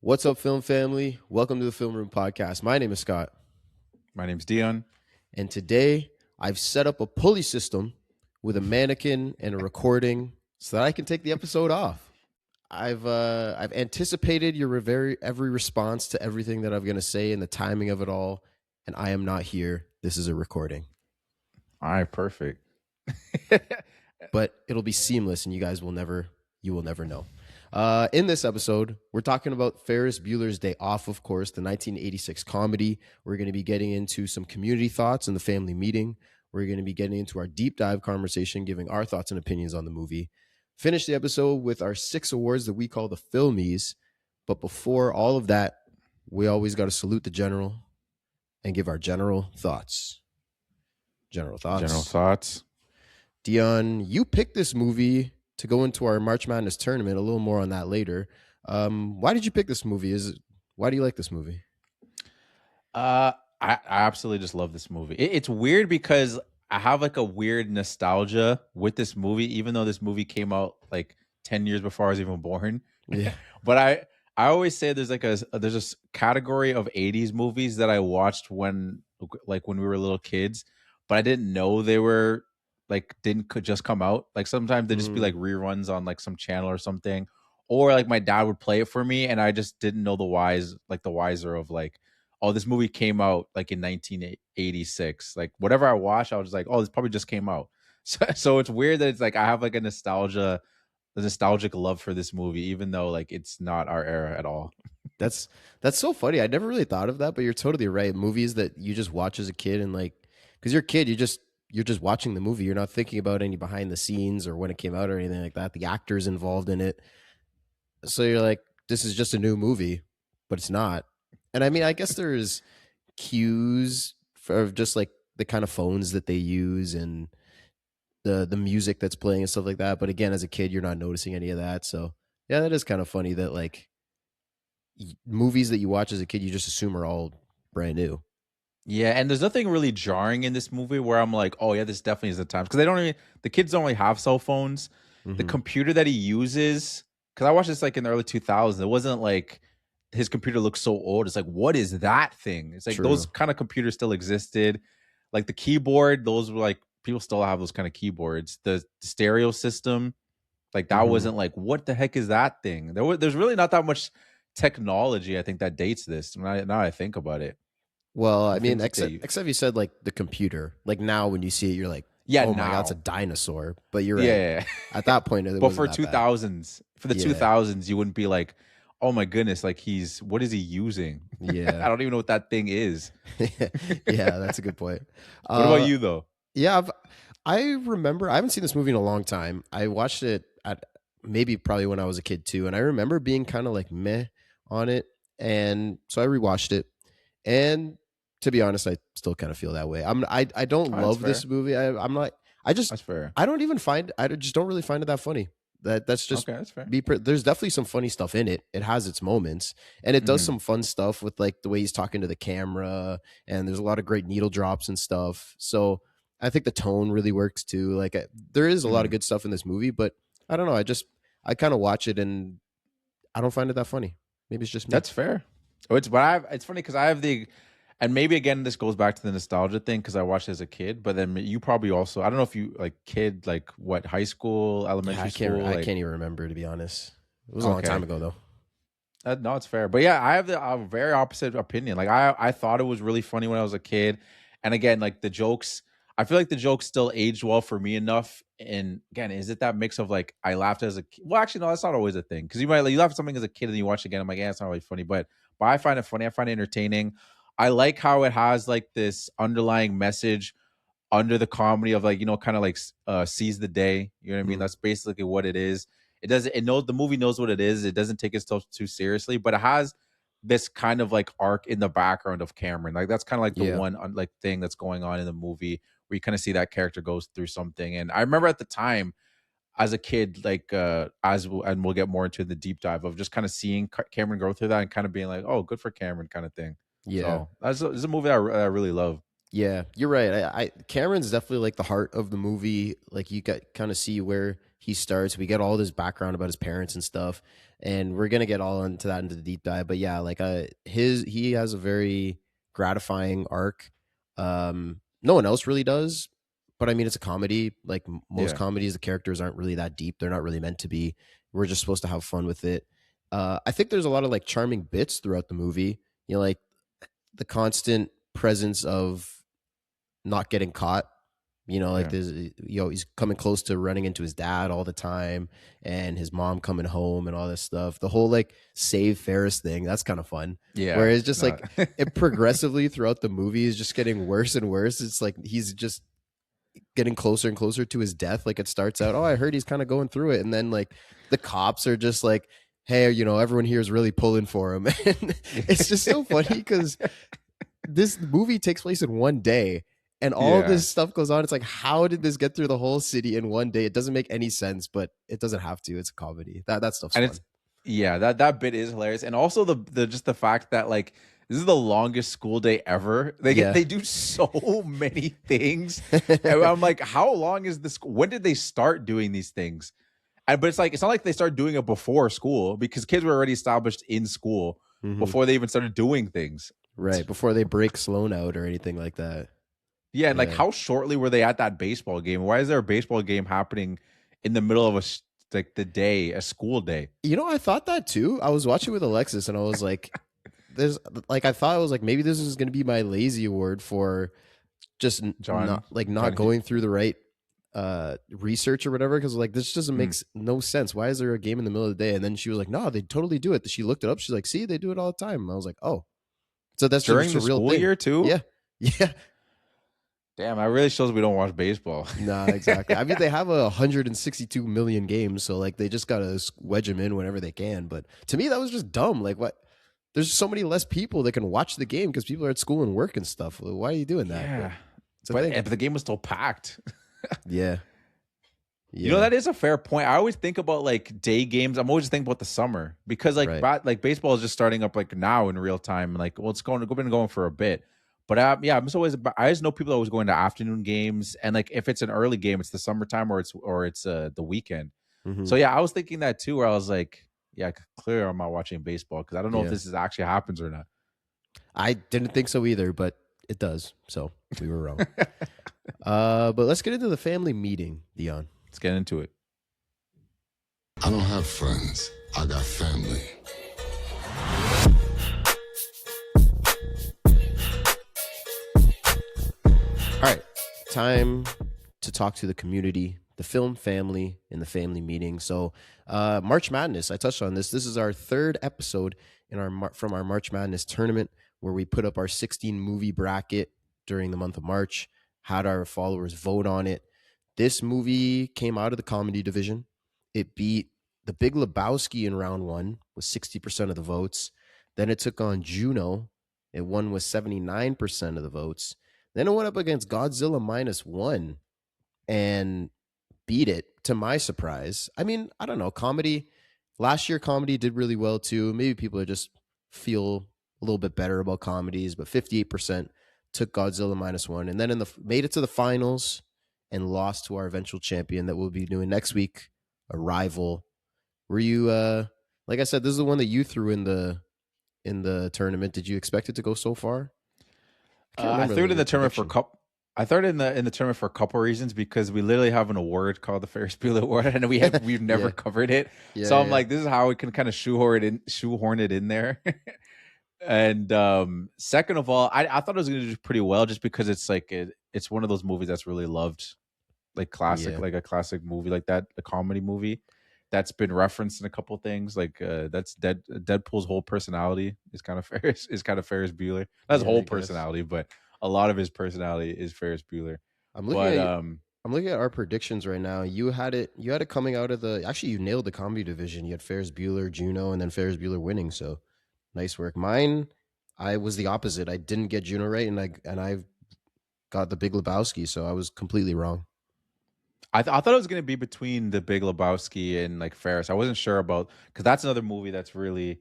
What's up, film family? Welcome to the Film Room Podcast. My name is Scott, My name's Dion. and today I've set up a pulley system with a mannequin and a recording so that I can take the episode off. I've anticipated your every response to everything that I'm going to say and the timing of it all, and I am not here. This is a recording, All right, perfect. but it'll be seamless, and you will never know. In this episode, we're talking about Ferris Bueller's Day Off, of course, the 1986 comedy. We're going to be getting into some community thoughts and the family meeting. We're going to be getting into our deep dive conversation, giving our thoughts and opinions on the movie. Finish the episode with our 6 awards that we call the Filmmies. But before all of that, we always got to salute the general and give our general thoughts. General thoughts. Dion, you picked this movie to go into our March Madness tournament. A little more on that later. Why did you pick this movie? Why do you like this movie? I absolutely just love this movie. It's weird because I have like a weird nostalgia with this movie, even though this movie came out like 10 years before I was even born. Yeah. But I always say there's like there's this category of 80s movies that I watched when we were little kids, but I didn't know they were could just come out. Like sometimes they'd just be like reruns on like some channel or something, or like my dad would play it for me and I just didn't know the wiser of like, oh, this movie came out like in 1986. Like whatever I watched, I was like, oh, this probably just came out. So it's weird that it's like I have like a nostalgic love for this movie, even though like it's not our era at all. That's so funny. I never really thought of that, but you're totally right. Movies that you just watch as a kid, and like, because you're a kid, you're just watching the movie. You're not thinking about any behind the scenes or when it came out or anything like that. The actors involved in it. So you're like, this is just a new movie, but it's not. And I mean, I guess there's cues for just like the kind of phones that they use and the music that's playing and stuff like that. But again, as a kid, you're not noticing any of that. So yeah, that is kind of funny that like movies that you watch as a kid, you just assume are all brand new. Yeah, and there's nothing really jarring in this movie where I'm like, oh yeah, this definitely is the time, because the kids don't really have cell phones. The computer that he uses, because I watched this like in the early 2000s, it wasn't like his computer looks so old. It's like, what is that thing? It's like True. those kind of computers still existed. Like the keyboard, those were like, people still have those kind of keyboards. The stereo system, like that wasn't like, what the heck is that thing? There's really not that much technology, I think, that dates this. Now I think about it. Well, I mean, things that except you said like the computer. Like now, when you see it, you're like, Yeah, oh my god, now. it's a dinosaur. But you're right. Yeah. At that point, it But wasn't for that bad. 2000s, for the Yeah. 2000s, you wouldn't be like, oh my goodness, like what is he using? Yeah. I don't even know what that thing is. Yeah, that's a good point. What about you though? Yeah, I remember. I haven't seen this movie in a long time. I watched it at probably when I was a kid too, and I remember being kind of like meh on it, and so I rewatched it. And to be honest, I still kind of feel that way. I don't That's love this fair. movie. I'm not. I just That's fair. I don't even find. I just don't really find it that funny. That's just Okay, that's fair. there's definitely some funny stuff in it. It has its moments, and it does Mhm. some fun stuff with like the way he's talking to the camera, and there's a lot of great needle drops and stuff. So I think the tone really works too. Like there is a lot of Mhm. good stuff in this movie, but I don't know. I kind of watch it and I don't find it that funny. Maybe it's just me. That's fair. It's funny because I have and maybe again this goes back to the nostalgia thing because I watched it as a kid, but then you probably also, I don't know if you like kid, like what, high school, elementary school. I can't even remember, to be honest. It was a long Okay. time ago though. No, it's fair. But yeah, I have a very opposite opinion. Like I thought it was really funny when I was a kid. And again, like the jokes, I feel like the jokes still aged well for me enough. And again, is it that mix of like I laughed as a kid? Well, actually, no, that's not always a thing. Because you might like you laugh at something as a kid and you watch it again. I'm like, yeah, it's not really funny. But I find it funny. I find it entertaining. I like how it has like this underlying message under the comedy of like, kind of like seize the day. You know what I mean? That's basically what it is. It knows, the movie knows what it is. It doesn't take itself too seriously, but it has this kind of like arc in the background of Cameron. Like that's kind of like the one like thing that's going on in the movie where you kind of see that character goes through something. And I remember at the time as a kid, like and we'll get more into the deep dive of just kind of seeing Cameron go through that and kind of being like, oh, good for Cameron kind of thing. Yeah. So it's a movie I really love. Yeah, you're right. Cameron's definitely like the heart of the movie. Like you kind of see where he starts. We get all this background about his parents and stuff, and we're gonna get all into that into the deep dive. But yeah, like he has a very gratifying arc. No one else really does, but I mean, it's a comedy. Like most Yeah. comedies, the characters aren't really that deep. They're not really meant to be. We're just supposed to have fun with it. I think there's a lot of like charming bits throughout the movie. You know, like the constant presence of not getting caught. You know, like Yeah. there's, he's coming close to running into his dad all the time, and his mom coming home and all this stuff. The whole like save Ferris thing, that's kind of fun. Yeah. Whereas just No. like it progressively throughout the movie is just getting worse and worse. It's like he's just getting closer and closer to his death. Like it starts out, oh, I heard he's kind of going through it, and then like the cops are just like, hey, everyone here is really pulling for him. And it's just so funny because this movie takes place in one day, and all Yeah. this stuff goes on. It's like, how did this get through the whole city in one day? It doesn't make any sense, but it doesn't have to. It's a comedy. That stuff's And fun. that bit is hilarious. And also the just the fact that like this is the longest school day ever. They do so many things. And I'm like, how long is this? When did they start doing these things? But it's not like they started doing it before school, because kids were already established in school before they even started doing things. Right, before they break Sloan out or anything like that. Yeah, and like how shortly were they at that baseball game? Why is there a baseball game happening in the middle of a school day? I thought that too. I was watching with Alexis, and I was like, I thought I was like, maybe this is going to be my lazy award for just not going through the right research or whatever, because like this doesn't make no sense. Why is there a game in the middle of the day? And then she was like, no, they totally do it. She looked it up. She's like, see, they do it all the time. And I was like, oh, so that's during just the a real school thing. year too? Yeah. Damn, that really shows we don't watch baseball. Nah, exactly. I mean, they have 162 million games, so like they just gotta wedge them in whenever they can. But to me, that was just dumb. Like, what? There's so many less people that can watch the game because people are at school and work and stuff. Why are you doing that? Yeah, but the game was still packed. Yeah. That is a fair point. I always think about like day games. I'm always thinking about the summer, because like baseball is just starting up like now in real time. Like, well, it's been going for a bit. But I just know people that was going to afternoon games, and like if it's an early game, it's the summertime or it's the weekend. So yeah, I was thinking that too, where I was like, yeah, clearly I'm not watching baseball because I don't know if this actually happens or not. I didn't think so either, but it does. So we were wrong. But let's get into the family meeting, Dion. Let's get into it. I don't have friends. I got family. All right, time to talk to the community, the film family, in the family meeting. So, March Madness, I touched on this. This is our third episode from our March Madness tournament, where we put up our 16 movie bracket during the month of March, had our followers vote on it. This movie came out of the comedy division. It beat The Big Lebowski in round one with 60% of the votes. Then it took on Juno. It won with 79% of the votes. Then it went up against Godzilla -1 and beat it, to my surprise. I mean, I don't know. Last year comedy did really well too. Maybe people just feel a little bit better about comedies, but 58% took Godzilla -1, and then made it to the finals and lost to our eventual champion that we'll be doing next week, a rival. Were you like I said, this is the one that you threw in the tournament. Did you expect it to go so far? I threw it in the tournament for a couple. I threw it in the tournament for a couple of reasons, because we literally have an award called the Ferris Bueller Award, and we've never covered it. So I'm like, this is how we can kind of shoehorn it in there. And second of all, I thought it was going to do pretty well, just because it's like it's one of those movies that's really loved, like classic, like a classic movie like that, a comedy movie that's been referenced in a couple of things. Like that's Deadpool's whole personality is kind of Ferris Bueller. Not his whole personality, but a lot of his personality is Ferris Bueller. I'm looking at our predictions right now. You had it coming out of you nailed the comedy division. You had Ferris Bueller, Juno, and then Ferris Bueller winning. So nice work. Mine, I was the opposite. I didn't get Juno right, and I got The Big Lebowski, so I was completely wrong. I thought it was going to be between The Big Lebowski and like Ferris. I wasn't sure about, because that's another movie that's really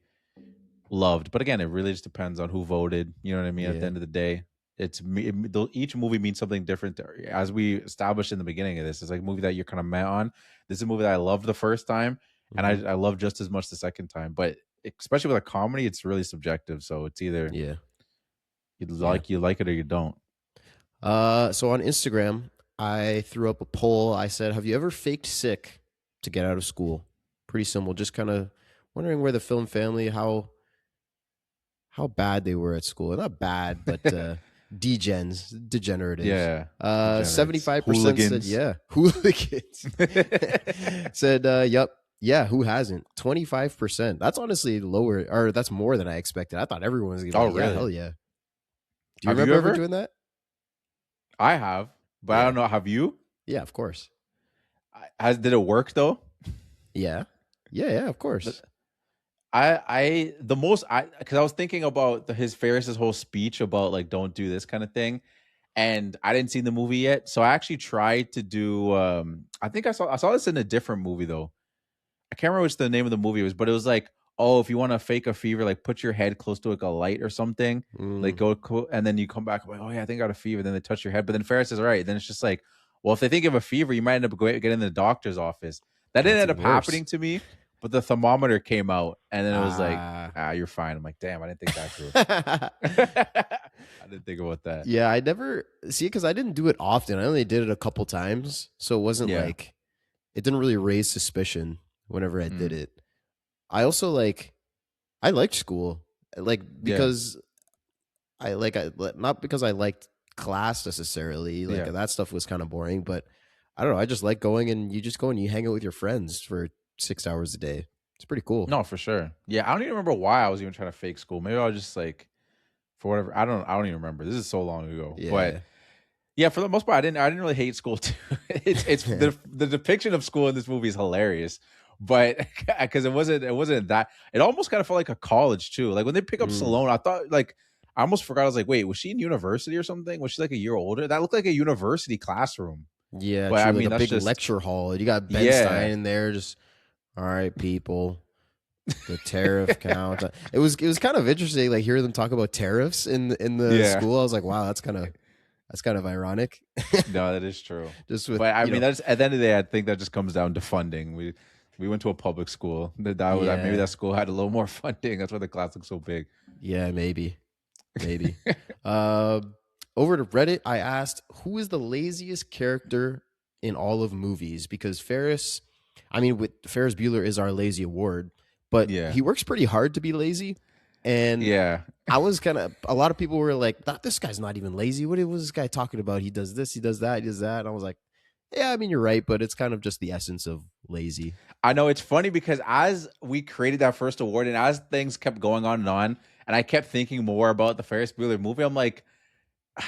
loved. But again, it really just depends on who voted. You know what I mean? At the end of the day, each movie means something different. As we established in the beginning of this, it's like a movie that you're kind of met on. This is a movie that I loved the first time, and I love just as much the second time. But especially with a comedy, it's really subjective. So it's either Yeah. you like it or you don't. So on Instagram, I threw up a poll. I said, "Have you ever faked sick to get out of school?" Pretty simple. Just kind of wondering where the film family how bad they were at school. Not bad, but degenerative. Yeah. 75% said yeah. Hooligans said yep. Yeah, who hasn't? 25%. That's honestly lower, or that's more than I expected. I thought everyone was gonna be like, yeah, hell yeah. Do you remember ever doing that? I have, but I don't know. Have you? Yeah, of course. Did it work though? Yeah, of course. Because I was thinking about Ferris's whole speech about like don't do this kind of thing, and I didn't see the movie yet, so I actually tried to do. I think I saw this in a different movie though. I can't remember which the name of the movie was, but it was like, oh, if you want to fake a fever, like put your head close to like a light or something, like go, and then you come back like, oh yeah, I think I got a fever. Then they touch your head, but then Ferris says, all right. Then it's just like, well, if they think of a fever, you might end up getting in the doctor's office. That didn't end up happening to me, but the thermometer came out, and then it was like, you're fine. I'm like, damn, I didn't think that through. I didn't think about that. Yeah, I never see it because I didn't do it often. I only did it a couple times, so it wasn't like it didn't really raise suspicion whenever I did it. I also I liked school, because not because I liked class necessarily. That stuff was kind of boring, but I don't know. I just like going, and you just go and you hang out with your friends for 6 hours a day. It's pretty cool. No, for sure. Yeah, I don't even remember why I was even trying to fake school. Maybe I was just like, for whatever. I don't even remember. This is so long ago. Yeah. But yeah, for the most part, I didn't really hate school too. It's the depiction of school in this movie is hilarious. But because it wasn't that, it almost kind of felt like a college too. Like when they pick up Stallone, I thought I almost forgot. I was like, wait, was she in university or something? Was she like a year older? That looked like a university classroom. Yeah, but I mean, that's a big lecture hall. You got Ben Stein in there, just all right, people. The tariff count. It was kind of interesting, like hearing them talk about tariffs in the school. I was like, wow, that's kind of ironic. No, that is true. But I mean, that's at the end of the day, I think that just comes down to funding. We went to a public school. Maybe that school had a little more funding. That's why the class looks so big. Yeah, maybe. Over to Reddit, I asked, who is the laziest character in all of movies? Because Ferris Bueller is our lazy award, but he works pretty hard to be lazy. And I was a lot of people were like, this guy's not even lazy. What was this guy talking about? He does this, he does that, he does that. And I was like, yeah, I mean, you're right, but it's kind of just the essence of lazy. I know, it's funny because as we created that first award and as things kept going on, and I kept thinking more about the Ferris Bueller movie, I'm like,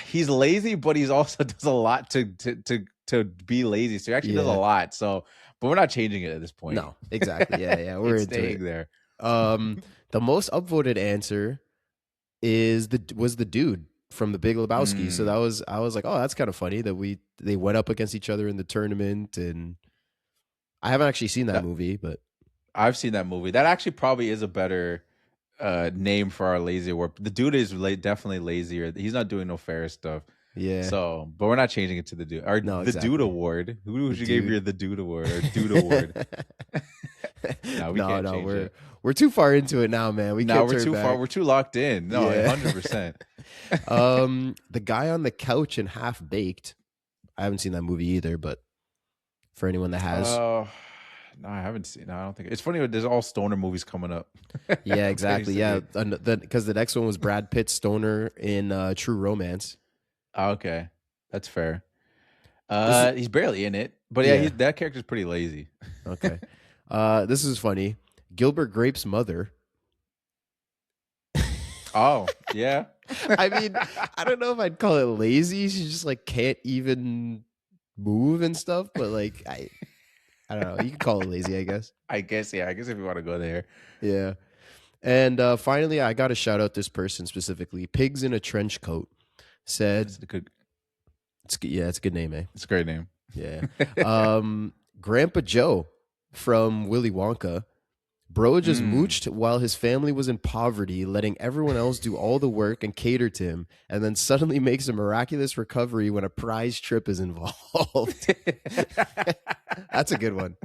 he's lazy, but he's also does a lot to be lazy. So he actually does a lot. So, but we're not changing it at this point. No, exactly. Yeah, we're staying there. The most upvoted answer was the dude from The Big Lebowski. So I was like, oh, that's kind of funny that they went up against each other in the tournament. And I haven't actually seen that movie, but I've seen that movie. That actually probably is a better name for our lazy award. The dude is definitely lazier. He's not doing no Ferris stuff. Yeah. So, but we're not changing it to the dude. The Dude Award. Who would you give your the Dude Award or Dude Award? No, we can't change it. We're too far into it now, man. We're too far. We're too locked in. No, 100%. The guy on the couch in Half Baked. I haven't seen that movie either, but for anyone that has, no, I haven't seen. No, I don't think it's funny. There's all stoner movies coming up. Yeah, exactly. Yeah, because the next one was Brad Pitt stoner in True Romance. Okay, that's fair. He's barely in it, but that character's pretty lazy. Okay, this is funny. Gilbert Grape's mother. Oh, yeah. I mean, I don't know if I'd call it lazy. She just can't even move and stuff. But I don't know. You can call it lazy, I guess. I guess if you want to go there. Yeah. And finally, I got to shout out this person specifically. Pigs in a Trench Coat said, it's a good name, eh? It's a great name. Yeah. Grandpa Joe from Willy Wonka. Bro just mooched while his family was in poverty, letting everyone else do all the work and cater to him, and then suddenly makes a miraculous recovery when a prize trip is involved. That's a good one.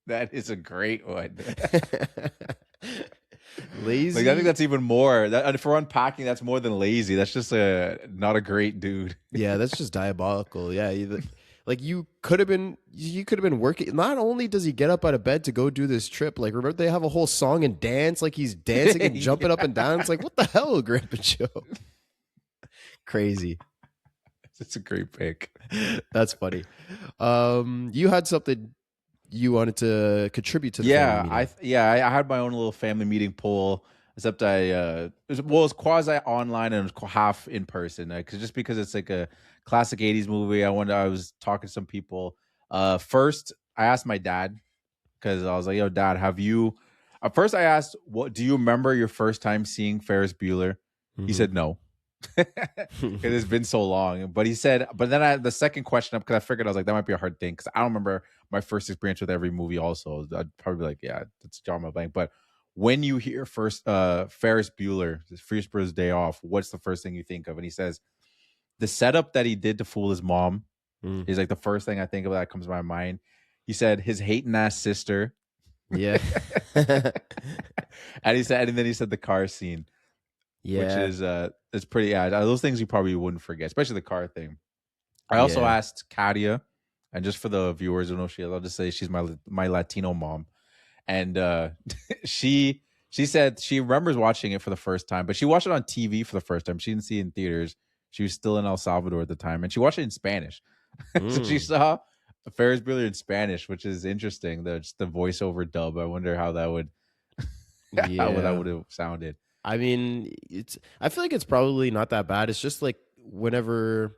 That is a great one. Lazy. Like I think that's even more. That, for unpacking, that's more than lazy. That's just not a great dude. Yeah, that's just diabolical. Yeah, like you could have been working. Not only does he get up out of bed to go do this trip, like remember they have a whole song and dance, like he's dancing and jumping up and down. It's like, what the hell, Grandpa Joe? Crazy. It's a great pick. That's funny. You had something you wanted to contribute to the family meeting. I had my own little family meeting poll, except it was quasi online and it was half in person, because it's like a classic 80s movie. I was talking to some people. First I asked my dad, because I was like, yo dad, have you first I asked, what do you remember your first time seeing Ferris Bueller? He said no. Because it's been so long. But he said, but then the second question up, because I figured, I was like, that might be a hard thing, because I don't remember my first experience with every movie also. I'd probably be like, yeah, that's drawing my blank. But when you hear first Ferris Bueller, Bueller's Day Off, what's the first thing you think of? And he says the setup that he did to fool his mom is like the first thing I think of that comes to my mind. He said his hating ass sister. Yeah. And then he said the car scene. Yeah. Which is it's pretty, those things you probably wouldn't forget, especially the car thing. I also asked Katia, and just for the viewers who know I'll just say she's my Latino mom. And she said she remembers watching it for the first time, but she watched it on TV for the first time. She didn't see it in theaters. She was still in El Salvador at the time, and she watched it in Spanish. So she saw Ferris Bueller in Spanish, which is interesting. Just the voiceover dub. I wonder how that would how that would have sounded. I mean, I feel like it's probably not that bad. It's just like whenever,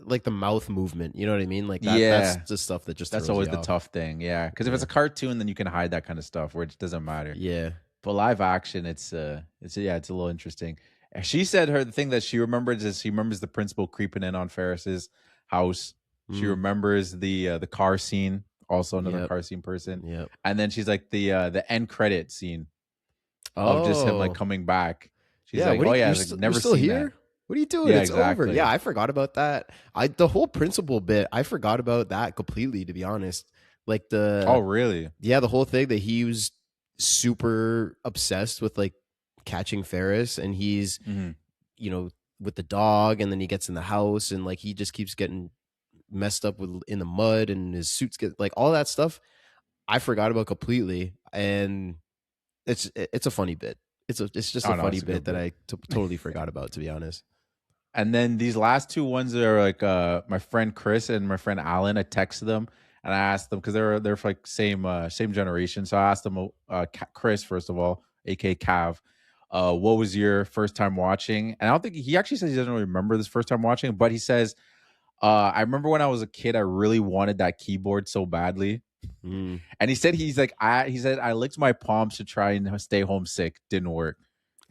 like the mouth movement, you know what I mean? Like that, that's the stuff that just that's throws always you the off. tough thing. Yeah, because if it's a cartoon, then you can hide that kind of stuff where it doesn't matter. Yeah, but live action, it's a little interesting. She said the thing that she remembers is she remembers the principal creeping in on Ferris's house. She remembers the car scene, also another car scene person. Yep. And then she's like the end credit scene of just him like coming back. She's like, oh yeah, I've never still seen here? that. What are you doing? Yeah, It's exactly. over. Yeah, I forgot about that. The whole principal bit, I forgot about that completely, to be honest. Like oh really? Yeah, the whole thing that he was super obsessed with like catching Ferris, and he's you know, with the dog, and then he gets in the house and like he just keeps getting messed up in the mud, and his suits get like all that stuff. I forgot about completely, and it's a funny bit. It's just a funny bit that I totally forgot about, to be honest. And then these last two ones are like my friend Chris and my friend Alan. I texted them and I asked them, because they're like same generation. So I asked them, Chris, first of all, aka Cav, what was your first time watching? And I don't think he actually says he doesn't really remember this first time watching, but he says, I remember when I was a kid, I really wanted that keyboard so badly. And he said I licked my palms to try and stay homesick. Didn't work.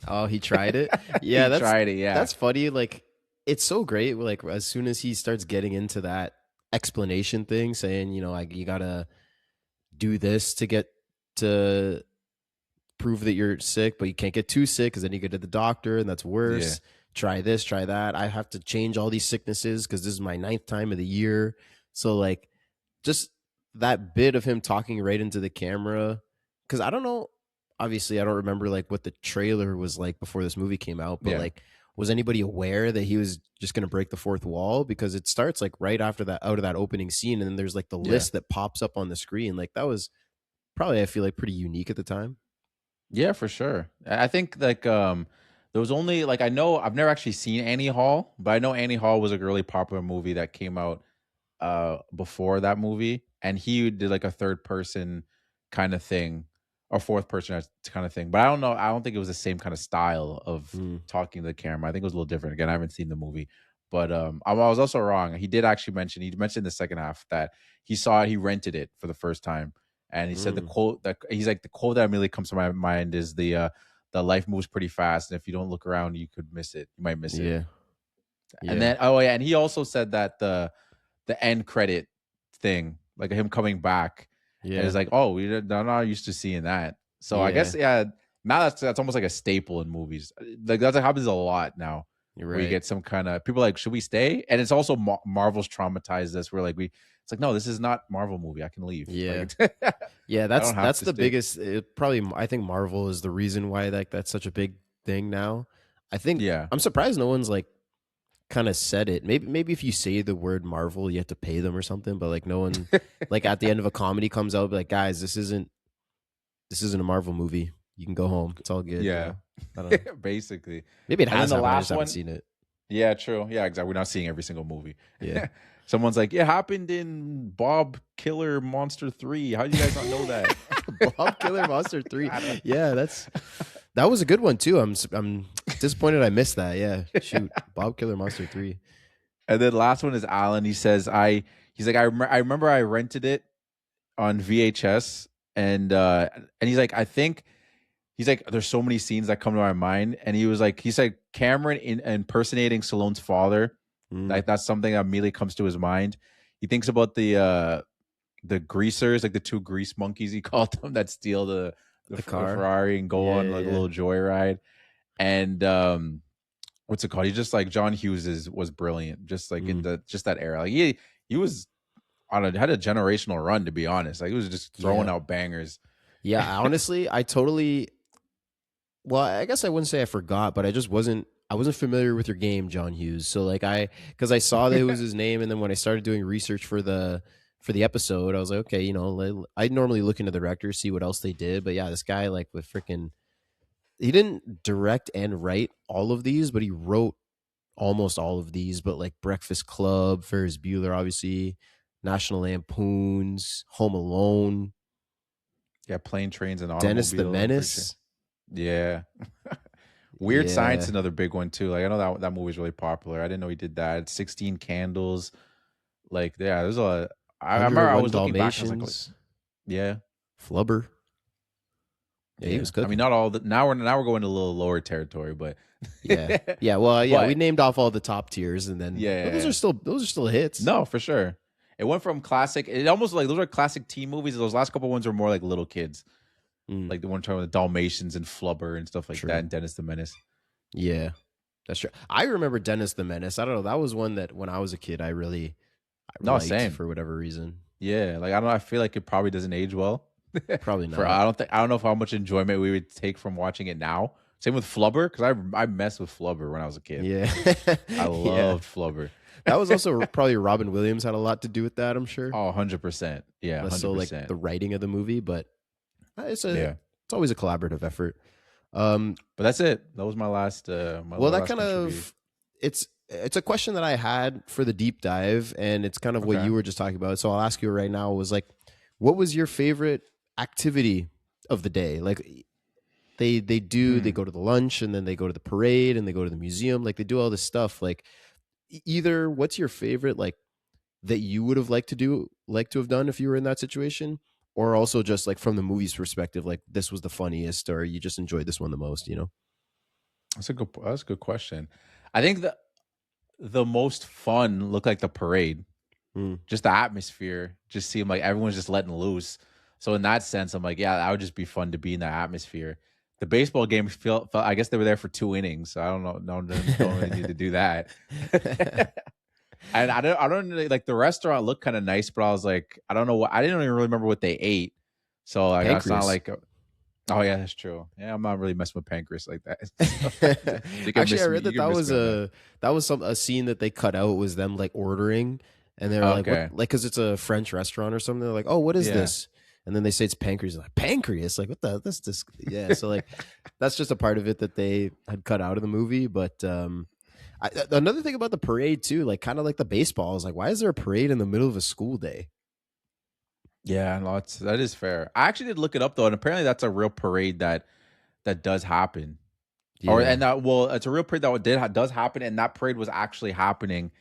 Oh, he tried it. Yeah, he tried it. Yeah, that's funny. Like, it's so great. Like, as soon as he starts getting into that explanation thing, saying, you know, like you gotta do this to get to prove that you're sick, but you can't get too sick because then you go to the doctor and that's worse. Yeah. Try this, try that. I have to change all these sicknesses because this is my 9th time of the year. So like, just that bit of him talking right into the camera, because I don't know, obviously I don't remember like what the trailer was like before this movie came out, but like, was anybody aware that he was just going to break the fourth wall? Because it starts like right after that, out of that opening scene, and then there's like the list that pops up on the screen. Like, that was probably, I feel like, pretty unique at the time. Yeah, for sure. I think like there was only like, I know I've never actually seen Annie Hall, but I know Annie Hall was a really popular movie that came out before that movie, and he did like a third person kind of thing or fourth person kind of thing. But I don't know. I don't think it was the same kind of style of talking to the camera. I think it was a little different. Again, I haven't seen the movie, but I was also wrong. He mentioned in the second half that he saw it, he rented it for the first time. And he said the quote that he's like, the quote that immediately comes to my mind is the life moves pretty fast, and if you don't look around, you could miss it. You might miss it. Yeah. And then and he also said that the end credit thing, like him coming back, and it's like, oh, they're not used to seeing that. So I guess now that's almost like a staple in movies. Like that happens a lot now. You're where right. you get some kind of people like, should we stay? And it's also Marvel's traumatized us. We're like, it's like, no, this is not Marvel movie. I can leave. Yeah. Like, Yeah, I don't have that's to the stick. biggest. Probably, I think Marvel is the reason why that's such a big thing now. I think Yeah. I'm surprised no one's like kind of said it. Maybe if you say the word Marvel, you have to pay them or something. But like no one, like at the end of a comedy comes out, be like, guys, this isn't a Marvel movie. You can go home. It's all good. Yeah. I don't know. Basically. Maybe it And then has the happened. I just last haven't one, seen it. yeah, true. Yeah, exactly. We're not seeing every single movie. Yeah. Someone's like, it happened in Bob Killer Monster 3. How do you guys not know that? Bob Killer Monster 3. Yeah, that was a good one too. I'm disappointed I missed that. Yeah. Shoot. Bob Killer Monster 3. And then last one is Alan. He says, he's like, I remember I rented it on VHS, and he's like, I think he's like, there's so many scenes that come to my mind. And he said Cameron impersonating Stallone's father. Like that's something that immediately comes to his mind. He thinks about the greasers, like the two grease monkeys he called them, that steal the car. Ferrari and go on like a little joyride. And what's it called? He just like John Hughes was brilliant, just like in that era. Like he was had a generational run, to be honest. Like he was just throwing out bangers. Yeah, honestly, well, I guess I wouldn't say I forgot, but I wasn't familiar with your game, John Hughes. So like because I saw that it was his name, and then when I started doing research for the episode, I was like, okay, I normally look into the directors, see what else they did, but yeah, this guy like with freaking, he didn't direct and write all of these, but he wrote almost all of these. But like Breakfast Club, Ferris Bueller, obviously, National Lampoons, Home Alone, Yeah, Plane, Trains, and Dennis the Automobile. Menace. Yeah. Weird Yeah. Science, another big one too. Like I know that movie's really popular. I didn't know he did that. 16 Candles. Like, yeah, there's a I remember I was looking back, I was like, yeah. Flubber. Yeah, he was good. I mean, not all the now we're going to a little lower territory, but yeah. Well, yeah, But- we named off all the top tiers, and then those are still hits. No, for sure. It went from classic. It almost like those are classic teen movies. Those last couple ones were more like little kids, like the one talking with the Dalmatians and Flubber and stuff like that, and Dennis the Menace. Yeah, that's true. I remember Dennis the Menace. I don't know. That was one that when I was a kid, I liked same for whatever reason. Yeah, like I don't know. I feel like it probably doesn't age well. Probably not. I don't know how much enjoyment we would take from watching it now. Same with Flubber, because I messed with Flubber when I was a kid. Yeah, I loved Flubber. That was also probably Robin Williams had a lot to do with that, I'm sure. Oh, 100%. Yeah, 100%. So like the writing of the movie, but it's always a collaborative effort. But that's it. That was my last. That kind of it's a question that I had for the deep dive, and it's kind of what you were just talking about. So I'll ask you right now. Was like, what was your favorite activity of the day? Like they go to the lunch, and then they go to the parade, and they go to the museum. Like they do all this stuff. Like either what's your favorite like that you would have liked to have done if you were in that situation, or also just like from the movie's perspective, like this was the funniest, or you just enjoyed this one the most, That's a good question. I think the most fun looked like the parade. Just the atmosphere, just seemed like everyone's just letting loose. So in that sense, I'm like, yeah, that would just be fun to be in that atmosphere. The baseball game felt I guess they were there for 2 innings, so I don't know. Don't really need to do that. And I don't really, like the restaurant looked kind of nice, but I was like, I don't know what, I didn't even really remember what they ate. So like, it's not like, oh yeah, that's true. Yeah, I'm not really messing with pancreas like that. Actually, I read that was a scene that they cut out, was them like ordering, and they're like, what? Like, because it's a French restaurant or something. They're like, oh, what is this? And then they say it's pancreas. Like, pancreas? Like, what the? That's this. Yeah. So like, that's just a part of it that they had cut out of the movie. But another thing about the parade too, like kind of like the baseball, I was like, why is there a parade in the middle of a school day? Yeah, no, that is fair. I actually did look it up though, and apparently that's a real parade that does happen. Yeah. It's a real parade that does happen, and that parade was actually happening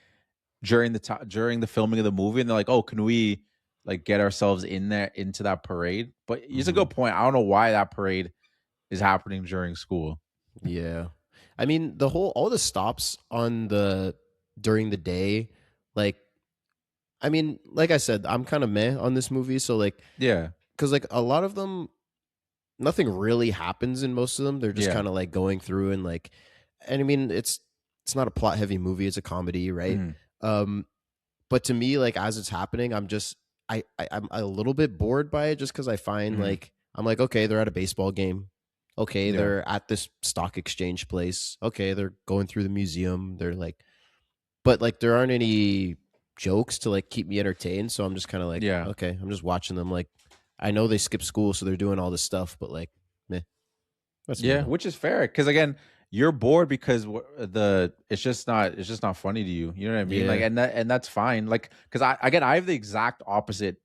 during the filming of the movie. And they're like, oh, can we like get ourselves into that parade? But it's a good point. I don't know why that parade is happening during school. Yeah, I mean all the stops during the day, like. I mean, like I said, I'm kind of meh on this movie. So like, yeah, because like a lot of them, nothing really happens in most of them. They're just kind of like going through and like, and I mean, it's not a plot heavy movie. It's a comedy, right? But to me, like as it's happening, I'm a little bit bored by it just because I find like I'm like, okay, they're at a baseball game. Okay, Yeah. they're at this stock exchange place. Okay, they're going through the museum. They're like, but like there aren't any jokes to like keep me entertained. So I'm just kind of like, Yeah. okay, I'm just watching them. Like, I know they skip school, so they're doing all this stuff, but like, meh, that's me, Yeah, though. which is fair because again, you're bored because it's just not funny to you. You know what I mean? Like, Yeah. and that's fine. Like, because I have the exact opposite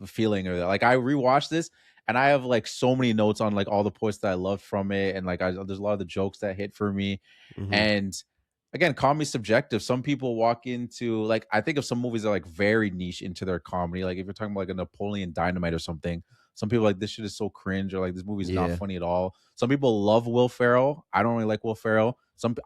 feeling of that. Like, I rewatched this and I have like so many notes on like all the points that I loved from it, and like there's a lot of the jokes that hit for me. Mm-hmm. And again, comedy's subjective. Some people walk into like I think of some movies that are like very niche into their comedy. Like if you're talking about like a Napoleon Dynamite or something, some people are like this shit is so cringe or like this movie's not Yeah. funny at all. Some people love Will Ferrell. I don't really like Will Ferrell.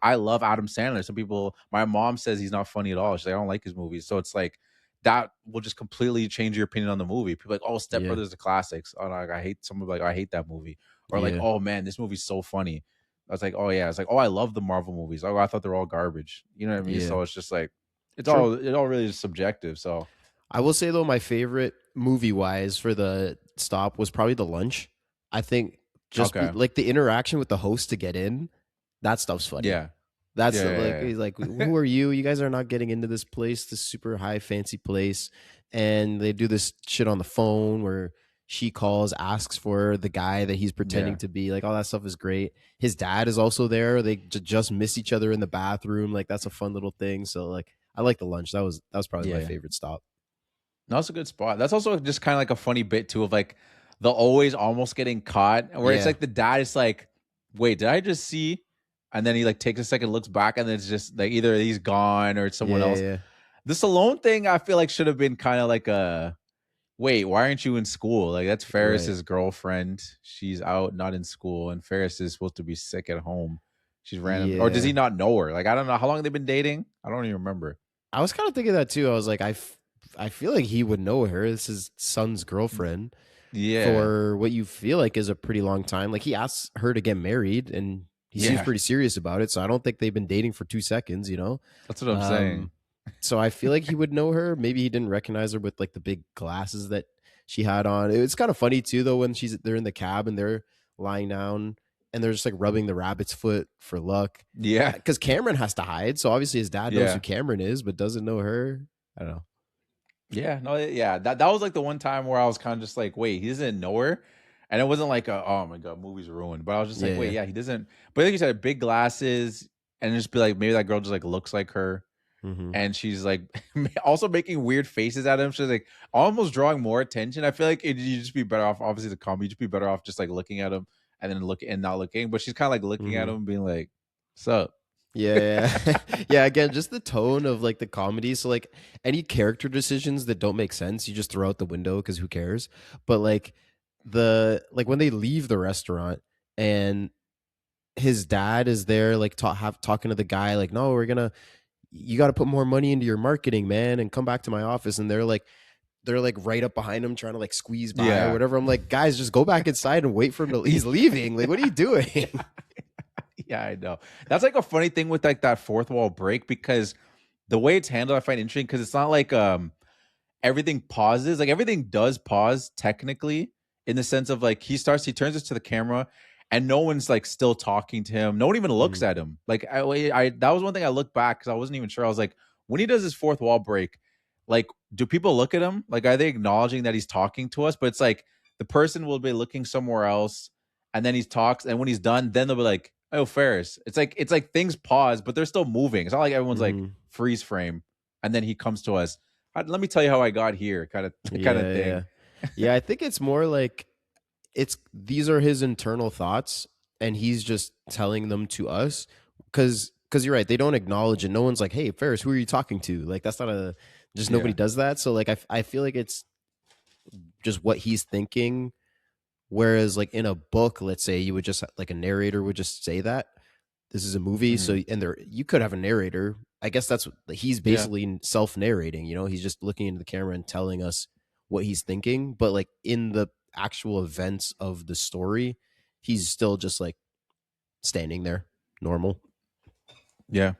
I love Adam Sandler. Some people, my mom says he's not funny at all. She's like, I don't like his movies. So it's like that will just completely change your opinion on the movie. People are like, oh, Step Yeah. Brothers is the classics. Oh, like I hate some of like I hate that movie. Or like, Yeah. oh man, this movie's so funny. I was like, oh yeah. It's like, oh, I love the Marvel movies. Oh, I thought they're all garbage. You know what I mean? Yeah. So it's just like it True. all really is subjective. So I will say though, my favorite movie wise for the stop was probably the lunch. I think just Okay. like the interaction with the host to get in, that stuff's funny. yeah. That's Yeah, like yeah. he's like, who are you? You guys are not getting into this place, this super high fancy place, and they do this shit on the phone where she calls, asks for the guy that he's pretending Yeah. to be. Like all that stuff is great. His dad is also there. They just miss each other in the bathroom. Like that's a fun little thing. So like I like the lunch. That was probably my Yeah. favorite stop. No, that's a good spot. That's also just kind of like a funny bit too of like the always almost getting caught, where it's Yeah. like the dad is like, "Wait, did I just see?" And then he like takes a second, looks back, and then it's just like either he's gone or it's someone else. Yeah. The Stallone thing, I feel like should have been kind of like a wait. Why aren't you in school? Like that's Ferris's girlfriend. She's out, not in school, and Ferris is supposed to be sick at home. She's random, or does he Yeah. not know her? Like I don't know how long they've been dating. I don't even remember. I was kind of thinking that too. I was like, I feel like he would know her. This is his son's girlfriend Yeah, for what you feel like is a pretty long time. Like he asks her to get married and he seems Yeah. pretty serious about it. So I don't think they've been dating for 2 seconds, you know? that's what I'm saying. So I feel like he would know her. Maybe he didn't recognize her with like the big glasses that she had on. It's kind of funny too, though, when they're in the cab and they're lying down and they're just like rubbing the rabbit's foot for luck. Yeah, Because Cameron has to hide. So obviously his dad knows Yeah. who Cameron is, but doesn't know her. I don't know. Yeah, no, yeah, that was like the one time where I was kind of just like, wait, he doesn't know her, and it wasn't like oh my god, movie's ruined. But I was just like, wait, Yeah. yeah, he doesn't. But like you said, big glasses, and just be like, maybe that girl just like looks like her, Mhm. and she's like also making weird faces at him. She's like almost drawing more attention. I feel like you just be better off. Obviously, the comedy, you just be better off just like looking at him and then look and not looking. But she's kind of like looking at Mhm. him, being like, "What's up?" Yeah. Yeah. Again, just the tone of like the comedy. So, like, any character decisions that don't make sense, you just throw out the window because who cares? But, like, when they leave the restaurant and his dad is there, like, talking to the guy, like, no, you got to put more money into your marketing, man, and come back to my office. And they're like right up behind him trying to like squeeze by Yeah. or whatever. I'm like, guys, just go back inside and wait for him he's leaving. Like, what are you doing? Yeah, I know. That's like a funny thing with like that fourth wall break because the way it's handled, I find interesting because it's not like everything pauses. Like everything does pause technically in the sense of like he turns it to the camera and no one's like still talking to him. No one even looks at him. Like I that was one thing I looked back because I wasn't even sure. I was like, when he does his fourth wall break, like do people look at him? Like are they acknowledging that he's talking to us? But it's like the person will be looking somewhere else and then he talks and when he's done, then they'll be like, oh, Ferris. It's like things pause, but they're still moving. It's not like everyone's like Mhm. freeze frame, and then he comes to us. Let me tell you how I got here, kind of thing. Yeah. Yeah, I think it's more like these are his internal thoughts and he's just telling them to us because you're right, they don't acknowledge it. No one's like, hey, Ferris, who are you talking to? Like that's not nobody Yeah. does that. So like I feel like it's just what he's thinking. Whereas like in a book, let's say you would just like a narrator would just say that this is a movie. So and there you could have a narrator. I guess that's he's basically self-narrating, you know, he's just looking into the camera and telling us what he's thinking. But like in the actual events of the story, he's still just like standing there, normal. Yeah.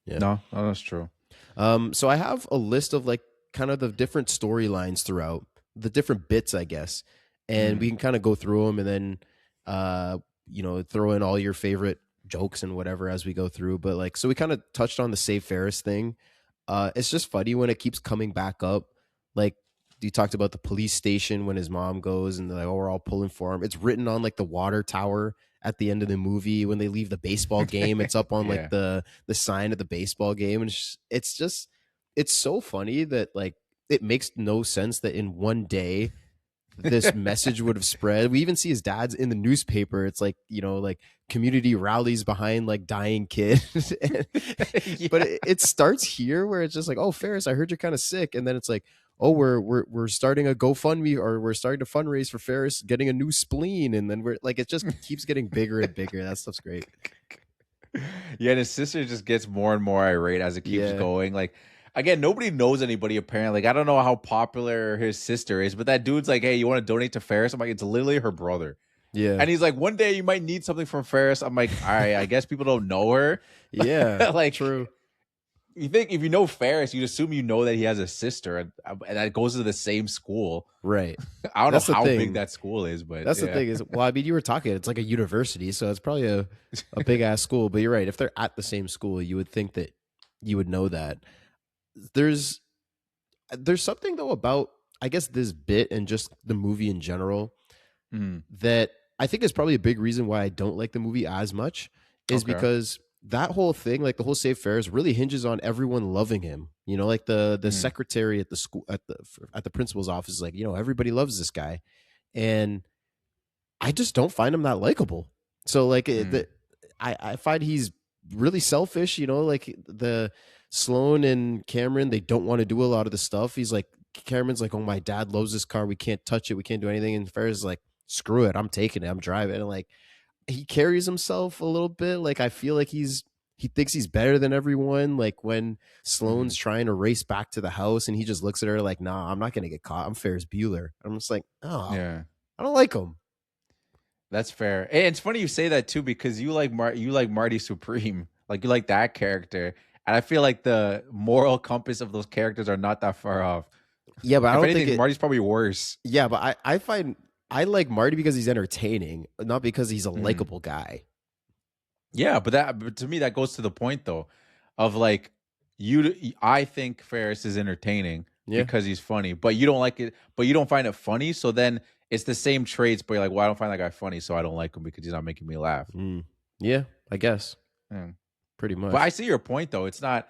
Yeah. No, that's true. So I have a list of like kind of the different storylines throughout. the different bits, I guess, and we can kind of go through them, and then throw in all your favorite jokes and whatever as we go through. But like, so we kind of touched on the Save Ferris thing. It's just funny when it keeps coming back up. Like, you talked about the police station when his mom goes and they're like, oh, we're all pulling for him. It's written on like the water tower at the end of the movie when they leave the baseball game. It's up on like the sign of the baseball game, and it's so funny that like it makes no sense that in one day this message would have spread. We even see his dad's in the newspaper. It's like, like community rallies behind like dying kid. But it starts here where it's just like, oh, Ferris, I heard you're kind of sick, and then it's like, oh, we're starting a GoFundMe, or we're starting to fundraise for Ferris getting a new spleen, and then we're like, it just keeps getting bigger and bigger. That stuff's great. Yeah, and his sister just gets more and more irate as it keeps going. Like, again, nobody knows anybody apparently. Like, I don't know how popular his sister is, but that dude's like, hey, you want to donate to Ferris? I'm like, it's literally her brother. Yeah. And he's like, one day you might need something from Ferris. I'm like, all right, I guess people don't know her. Yeah. Like, true. You think if you know Ferris, you'd assume you know that he has a sister and that goes to the same school. Right. I don't know how big that school is, but that's the thing is, well, I mean, you were talking, it's like a university, so it's probably a big ass school, but you're right. If they're at the same school, you would think that you would know that. There's something though about, I guess, this bit and just the movie in general that I think is probably a big reason why I don't like the movie as much is because that whole thing, like the whole Save Ferris, really hinges on everyone loving him. Like the secretary at the school, at the principal's office is like, everybody loves this guy, and I just don't find him that likable. So like I find he's really selfish. Like the Sloane and Cameron, they don't want to do a lot of the stuff. He's like, Cameron's like, oh, my dad loves this car, we can't touch it, we can't do anything. And Ferris is like, screw it, I'm taking it, I'm driving. And like, he carries himself a little bit. Like, I feel like he thinks he's better than everyone. Like when Sloane's trying to race back to the house and he just looks at her like, nah, I'm not going to get caught. I'm Ferris Bueller. I'm just like, oh, yeah, I don't like him. That's fair. And it's funny you say that too, because you like Marty Supreme. Like, you like that character. And I feel like the moral compass of those characters are not that far off. Yeah, but I don't think Marty's probably worse. Yeah, but I find I like Marty because he's entertaining, not because he's a likable guy. Yeah, but to me that goes to the point though, of like I think Ferris is entertaining because he's funny, but you don't like it, but you don't find it funny. So then it's the same traits, but you're like, well, I don't find that guy funny, so I don't like him because he's not making me laugh. Yeah, I guess. Pretty much. But I see your point though. It's not.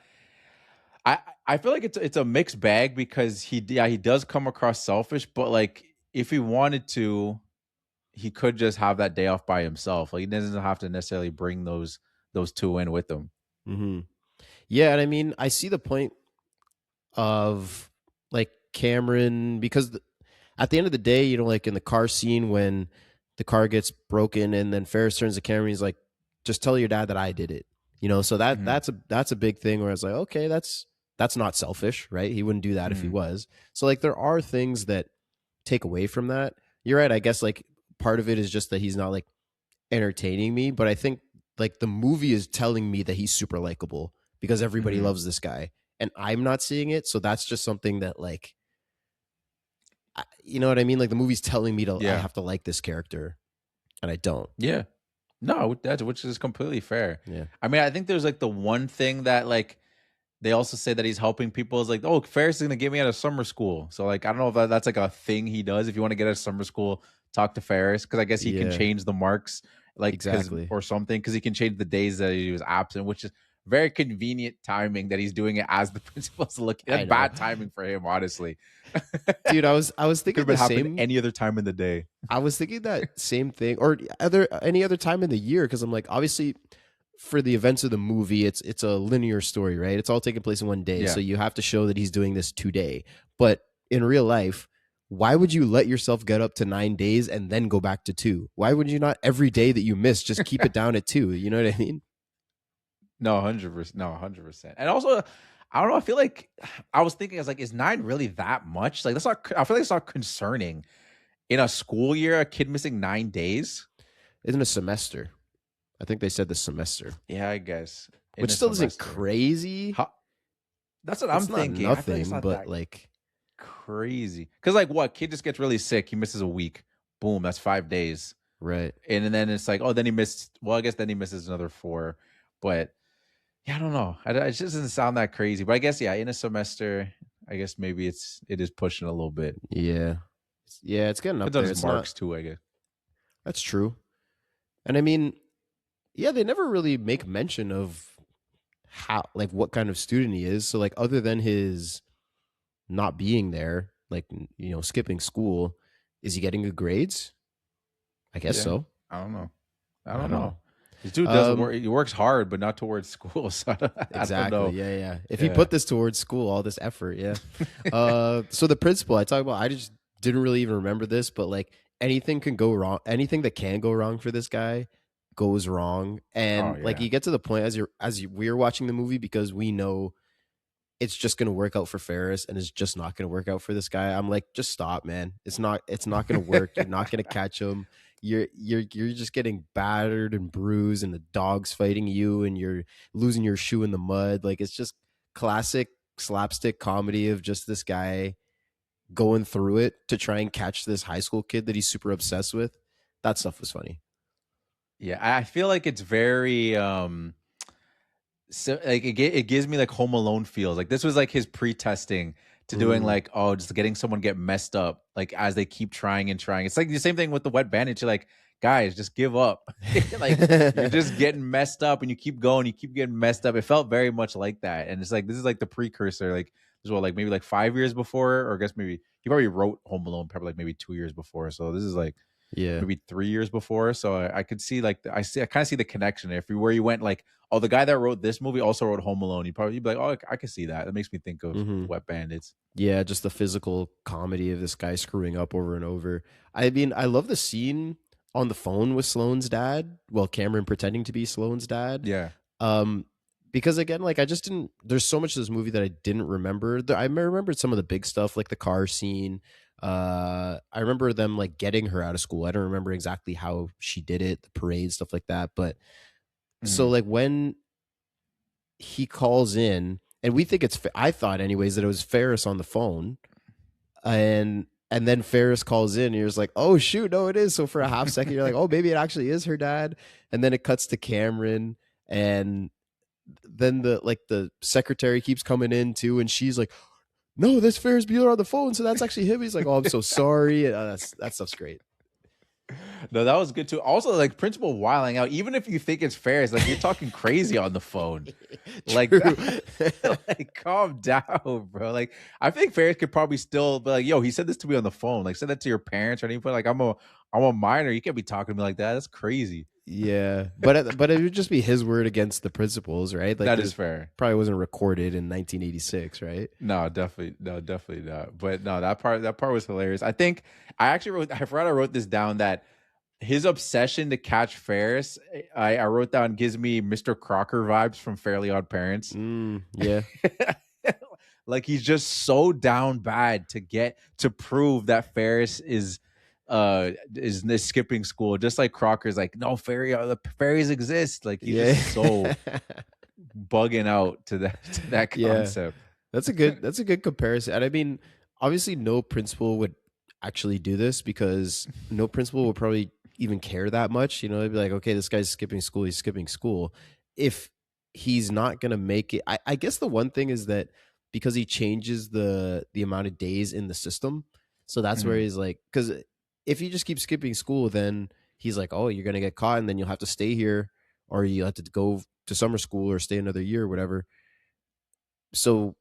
I feel like it's a mixed bag because he does come across selfish, but like if he wanted to, he could just have that day off by himself. Like, he doesn't have to necessarily bring those two in with him. Yeah, and I mean, I see the point of like Cameron, because at the end of the day, like in the car scene when the car gets broken and then Ferris turns to Cameron, he's like, just tell your dad that I did it. So that's a big thing where I was like, okay, that's not selfish, right? He wouldn't do that if he was. So like, there are things that take away from that. You're right. I guess like part of it is just that he's not like entertaining me, but I think like the movie is telling me that he's super likable because everybody loves this guy and I'm not seeing it. So that's just something that like, you know what I mean? Like the movie's telling me I have to like this character and I don't. Yeah. No, which is completely fair. Yeah. I mean, I think there's like the one thing that like they also say that he's helping people is like, oh, Ferris is going to get me out of summer school. So like, I don't know if that's like a thing he does. If you want to get out of summer school, talk to Ferris, because I guess he can change the marks like exactly or something, because he can change the days that he was absent, which is very convenient timing that he's doing it as the principal's looking. That's bad timing for him, honestly. Dude, I was thinking the same any other time in the day. I was thinking that same thing, or any other time in the year, because I'm like, obviously for the events of the movie, it's a linear story, right? It's all taking place in one day, so you have to show that he's doing this today. But in real life, why would you let yourself get up to 9 days and then go back to 2? Why would you not every day that you miss just keep it down at 2? You know what I mean? No, 100%. No, 100%. And also, I don't know. I feel like I was thinking, I was like, is 9 really that much? Like, that's not. I feel like it's not concerning in a school year. A kid missing 9 days isn't a semester. I think they said the semester. Yeah, I guess. Which still isn't crazy. That's what I'm thinking. Nothing, but like, crazy. Because like what kid just gets really sick, he misses a week. Boom, that's 5 days. Right. And then it's like, oh, then he missed. Well, I guess then he misses another 4. But yeah, I don't know. It just doesn't sound that crazy. But I guess yeah, in a semester, I guess maybe it is pushing a little bit. Yeah. Yeah, it's getting up Depends on there. his It's marks not. too, I guess. That's true. And I mean, yeah, they never really make mention of how, like, what kind of student he is. So, like, other than his not being there, like, skipping school, is he getting good grades? I guess Yeah, so. I don't know. I I don't don't know. know. This dude doesn't work. He works hard, but not towards school. So I don't Exactly. know. Yeah, yeah. If he Yeah. put this towards school, all this effort, yeah. So the principal I talk about, I just didn't really even remember this, but like anything can go wrong. Anything that can go wrong for this guy goes wrong, and Oh, like yeah. you get to the point we're watching the movie because we know it's just gonna work out for Ferris and it's just not gonna work out for this guy. I'm like, just stop, man. It's not gonna work. You're not gonna catch him. You're just getting battered and bruised, and the dog's fighting you, and you're losing your shoe in the mud. Like it's just classic slapstick comedy of just this guy going through it to try and catch this high school kid that he's super obsessed with. That stuff was funny. Yeah, I feel like it's very so like it gives me like Home Alone feels. Like this was like his pre-testing to doing like just getting someone get messed up like as they keep trying and trying. It's like the same thing with the wet bandage. You're like, guys, just give up. Like you're just getting messed up and you keep going, you keep getting messed up. It felt very much like that. And it's like this is like the precursor, like this was like maybe like 5 years before, or I guess maybe he probably wrote Home Alone probably like maybe 2 years before. So this is like Yeah. maybe 3 years before. So I could see like I kind of see the connection. If you where you went like, oh, the guy that wrote this movie also wrote Home Alone, you'd be like, oh, I can see that. That makes me think of Wet Bandits. Yeah, just the physical comedy of this guy screwing up over and over. I mean, I love the scene on the phone with Sloane's dad. Well, Cameron pretending to be Sloane's dad. Yeah. Because again, like I just didn't. There's so much of this movie that I didn't remember. I remembered some of the big stuff, like the car scene. I remember them like getting her out of school. I don't remember exactly how she did it, the parade, stuff like that. But so like when he calls in, and we think I thought anyways that it was Ferris on the phone, and then Ferris calls in, and you're just like, oh shoot, no, it is. So for a half second, you're like, oh, maybe it actually is her dad, and then it cuts to Cameron, and then the secretary keeps coming in too, and she's like, no, that's Ferris Bueller on the phone, so that's actually him. He's like, oh, I'm so sorry. That stuff's great. No, that was good too. Also, like Principal wiling out, even if you think it's Ferris, like you're talking crazy on the phone. Like, like calm down, bro. Like I think Ferris could probably still be like, yo, he said this to me on the phone. Like, said that to your parents or anything. Like, I'm a minor. You can't be talking to me like that. That's crazy. Yeah, but it would just be his word against the principal's, right? Like that is fair. Probably wasn't recorded in 1986, right? No, definitely not. But no, that part was hilarious. I think I forgot I wrote this down that his obsession to catch Ferris, I wrote down, gives me Mr. Crocker vibes from Fairly Odd Parents. Yeah. Like he's just so down bad to prove that Ferris is skipping school, just like Crocker's like, no, fairies exist. Like he's just so bugging out to that concept. That's a good comparison. And I mean, obviously no principal would actually do this because no principal would probably even care that much. You know, they'd be like, okay, this guy's skipping school, he's skipping school. If he's not gonna make it, I guess the one thing is that because he changes the amount of days in the system, so that's where he's like, because if you just keep skipping school, then he's like, oh, you're gonna get caught, and then you'll have to stay here, or you have to go to summer school or stay another year or whatever. So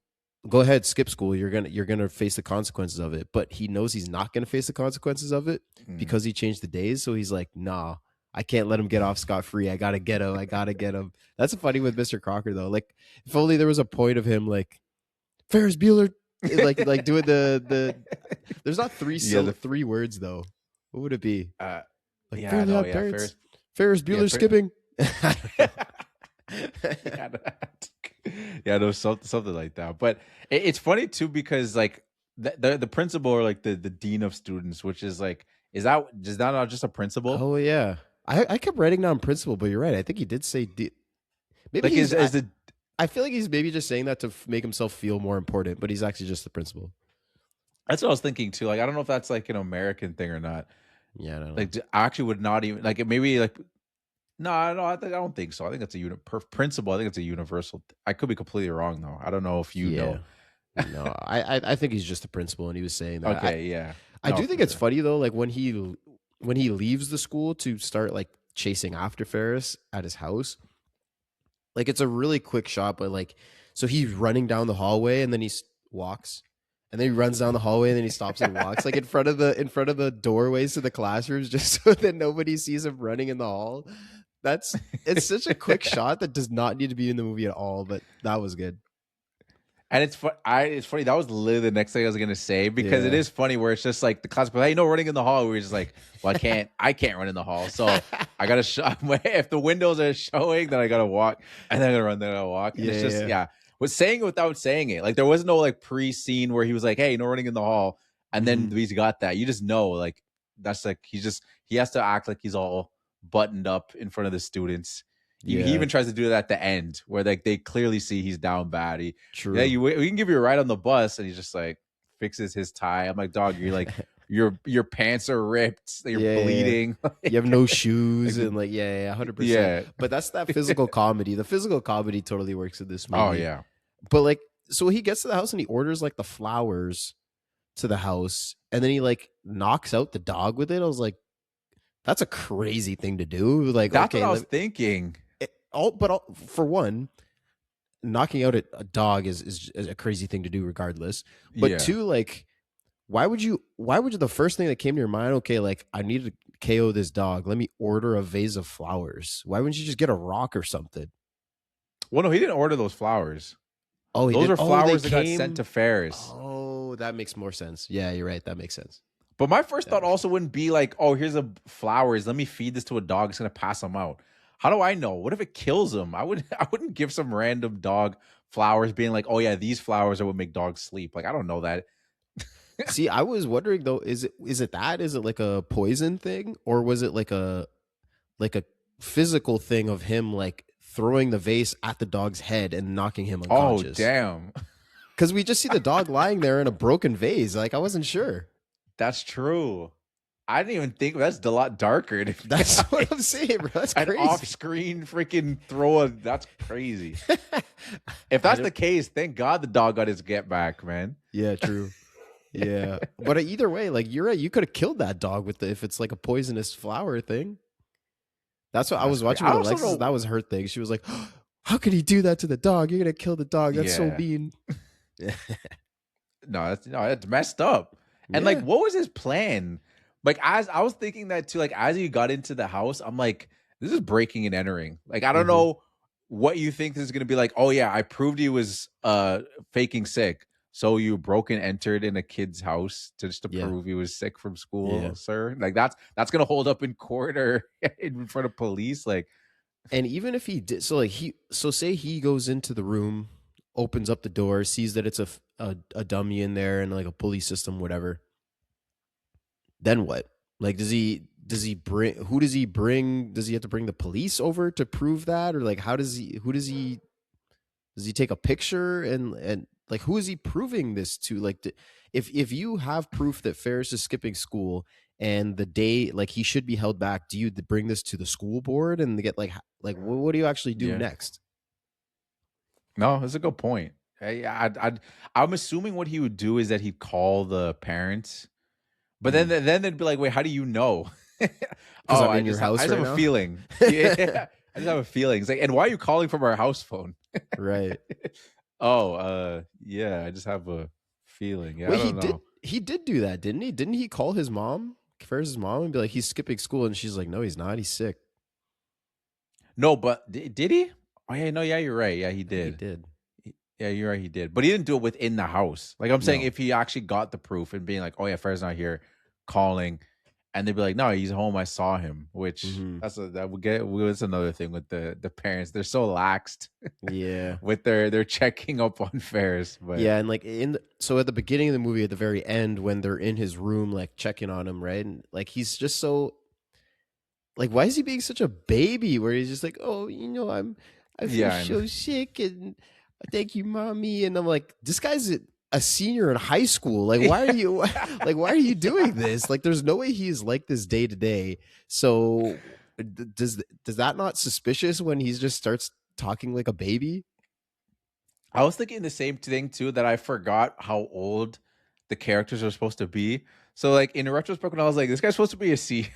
go ahead, skip school. You're gonna face the consequences of it. But he knows he's not gonna face the consequences of it because he changed the days. So he's like, nah, I can't let him get off scot-free. I gotta get him. That's funny with Mr. Crocker though. Like if only there was a point of him like Ferris Bueller, like doing the. There's not three words though. What would it be? Ferris Bueller skipping. Yeah, no, something like that. But it's funny too because like the principal or like the dean of students, which is like, is that not just a principal? Oh yeah, I kept writing down principal, but you're right. I think he did say maybe like I feel like he's maybe just saying that to make himself feel more important, but he's actually just the principal. That's what I was thinking too. Like, I don't know if that's like an American thing or not. Yeah, I don't know. Like, I actually would not even like it. Maybe like no, I don't think so. I think it's a principle. I think it's a universal. I could be completely wrong though. I don't know if you know. No, I think he's just the principal, and he was saying that. Okay, yeah. I No, do think for it's sure. funny though, like when he leaves the school to start like chasing after Ferris at his house. Like it's a really quick shot, but like so he's running down the hallway and then he walks, and then he runs down the hallway and then he stops and walks like in front of the doorways to the classrooms just so that nobody sees him running in the hall. It's such a quick shot that does not need to be in the movie at all, but that was good. And it's funny. That was literally the next thing I was gonna say because it Yeah. is funny where it's just like the class, hey, no running in the hall. We're just like, well, I can't run in the hall, so I gotta. If the windows are showing, then I gotta walk, and then I gotta run, then I gotta walk. And it's just was saying it without saying it. Like there was no like pre-scene where he was like, hey, no running in the hall, and then he's got that. You just know, like that's like he has to act like he's all buttoned up in front of the students. He even tries to do that at the end where like they clearly see he's down bad. True. Yeah, we can give you a ride on the bus, and he's just like fixes his tie. I'm like, dog, you're like your pants are ripped, you're bleeding. You have no shoes and like 100%. Yeah. But that's that physical comedy. The physical comedy totally works in this movie. Oh yeah. But like so he gets to the house and he orders like the flowers to the house, and then he like knocks out the dog with it. I was like, that's a crazy thing to do. Like that's what I was thinking. For one, knocking out a dog is a crazy thing to do regardless. But two, like, why would you the first thing that came to your mind, okay, like I need to KO this dog, let me order a vase of flowers? Why wouldn't you just get a rock or something? Well, no, he didn't order those flowers. Oh, those are flowers that got sent to Ferris. Oh, that makes more sense. Yeah, you're right. That makes sense. But my first thought also wouldn't be like, oh, here's a flowers. Let me feed this to a dog. It's gonna pass them out. How do I know? What if it kills him? I wouldn't give some random dog flowers, being like, oh yeah, these flowers are what make dogs sleep. Like I don't know that. See, I was wondering though, is it that? Is it like a poison thing, or was it like a physical thing of him like throwing the vase at the dog's head and knocking him unconscious? Oh damn! Because we just see the dog lying there in a broken vase. Like I wasn't sure. That's true. I didn't even think that's a lot darker. That's what I'm saying, bro. That's crazy. An off-screen freaking that's crazy. If that's the case, thank God the dog got his get back, man. Yeah, true. Yeah, but either way, like you're right. You could have killed that dog with if it's like a poisonous flower thing. That's what I was watching with Alexis. That was her thing. She was like, oh, "How could he do that to the dog? You're gonna kill the dog. That's so mean." No, that's messed up. And like, what was his plan? Like, as I was thinking that too, like as he got into the house, I'm like, this is breaking and entering. Like, I don't know what you think this is gonna be like. Oh yeah, I proved he was faking sick. So you broke and entered in a kid's house to prove he was sick from school, sir. Like that's gonna hold up in court or in front of police. Like, and even if he did, say he goes into the room, opens up the door, sees that it's a dummy in there and like a pulley system, whatever. Then what? Like, does he bring? Who does he bring? Does he have to bring the police over to prove that, or like, does he take a picture and like who is he proving this to? Like, if you have proof that Ferris is skipping school and the day like he should be held back, do you bring this to the school board and get like what do you actually do next? No, that's a good point. I'm assuming what he would do is that he'd call the parents, but then they'd be like, wait, how do you know? I'm in your house. I just have a feeling. Yeah, I just have a feeling. It's like, and why are you calling from our house phone? Right. Yeah, I just have a feeling. Yeah, wait, he did do that, didn't he? Didn't he call his mom, Ferris's mom, and be like, he's skipping school, and she's like, no, he's not. He's sick. No, but did he? Oh yeah, no, yeah, you're right. Yeah, he did. He did. Yeah, you're right. He did, but he didn't do it within the house. Like I'm saying, if he actually got the proof and being like, "Oh yeah, Ferris not here," calling, and they'd be like, "No, he's home. I saw him." Which that's another thing with the parents. They're so laxed. Yeah, with their checking up on Ferris. But yeah, and like so at the beginning of the movie, at the very end, when they're in his room, like checking on him, right, and like he's just so. Like, why is he being such a baby? Where he's just like, "Oh, I feel so sick and." Thank you, mommy. And I'm like, this guy's a senior in high school. Like, why are you like, why are you doing this? Like, there's no way he's like this day to day. So does that not suspicious when he just starts talking like a baby? I was thinking the same thing too, that I forgot how old the characters are supposed to be. So like in retrospect, when I was like, this guy's supposed to be a senior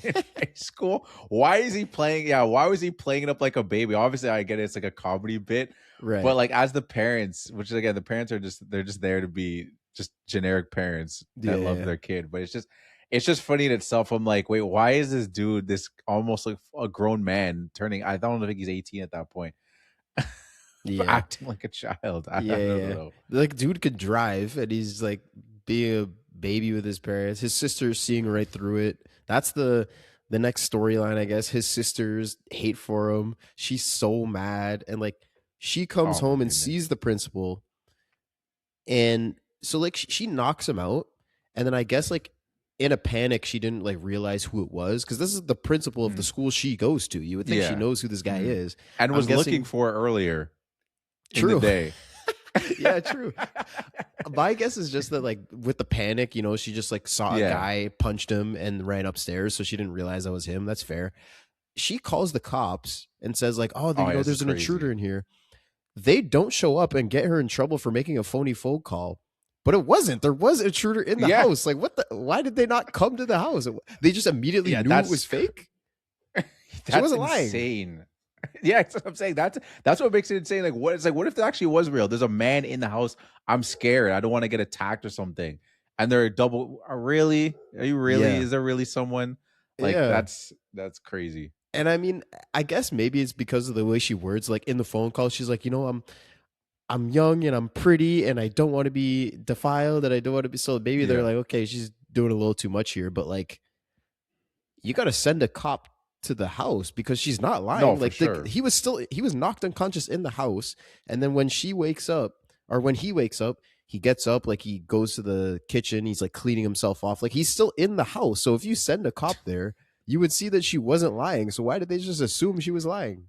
in high school. Why is he playing? Yeah, why was he playing it up like a baby? Obviously, I get it, it's like a comedy bit, Right. but like as the parents, which again, the parents are they're just there to be just generic parents that love their kid. But it's just funny in itself. I'm like, wait, why is this dude this almost like a grown man turning? I don't think he's 18 at that point. Yeah. Acting like a child. I don't know. Like, dude could drive, and he's like being a baby with his parents. His sister's seeing right through it. That's the next storyline, I guess. His sisters hate for him. She's so mad, and like she comes Oh, my home and goodness. sees the principal, and so like she knocks him out, and then I guess like in a panic she didn't like realize who it was, because this is the principal of the school she goes to. You would think she Yeah. knows who this guy is, And I'm was looking guessing- for it earlier in True. the day. Yeah, true. My guess is just that, like, with the panic, you know, she just like saw a Yeah. guy, punched him, and ran upstairs, so she didn't realize that was him. That's fair. She calls the cops and says, like, oh, Oh, yeah, this there's is an crazy. intruder in here. They don't show up and get her in trouble for making a phony phone call. But it wasn't. There was an intruder in the Yeah. house. Like, what the? Why did they not come to the house? They just immediately Yeah, knew it was fake. That's wasn't lying. insane. Yeah, that's what I'm saying. That's what makes it insane. Like, what? It's like, what if it actually was real? There's a man in the house. I'm scared. I don't want to get attacked or something. And they're double. Really? Are you really? Yeah. Is there really someone? Like, Yeah. that's crazy. And I mean, I guess maybe it's because of the way she words. Like in the phone call, she's like, you know, I'm young and I'm pretty and I don't want to be defiled and I don't want to be. So maybe they're Yeah. like, okay, she's doing a little too much here. But like, you got to send a cop to the house because she's not lying. No, for Like sure. he was knocked unconscious in the house, and then when she wakes up, or when he wakes up, he gets up, like he goes to the kitchen, he's like cleaning himself off, like he's still in the house. So if you send a cop there, you would see that she wasn't lying. So why did they just assume she was lying?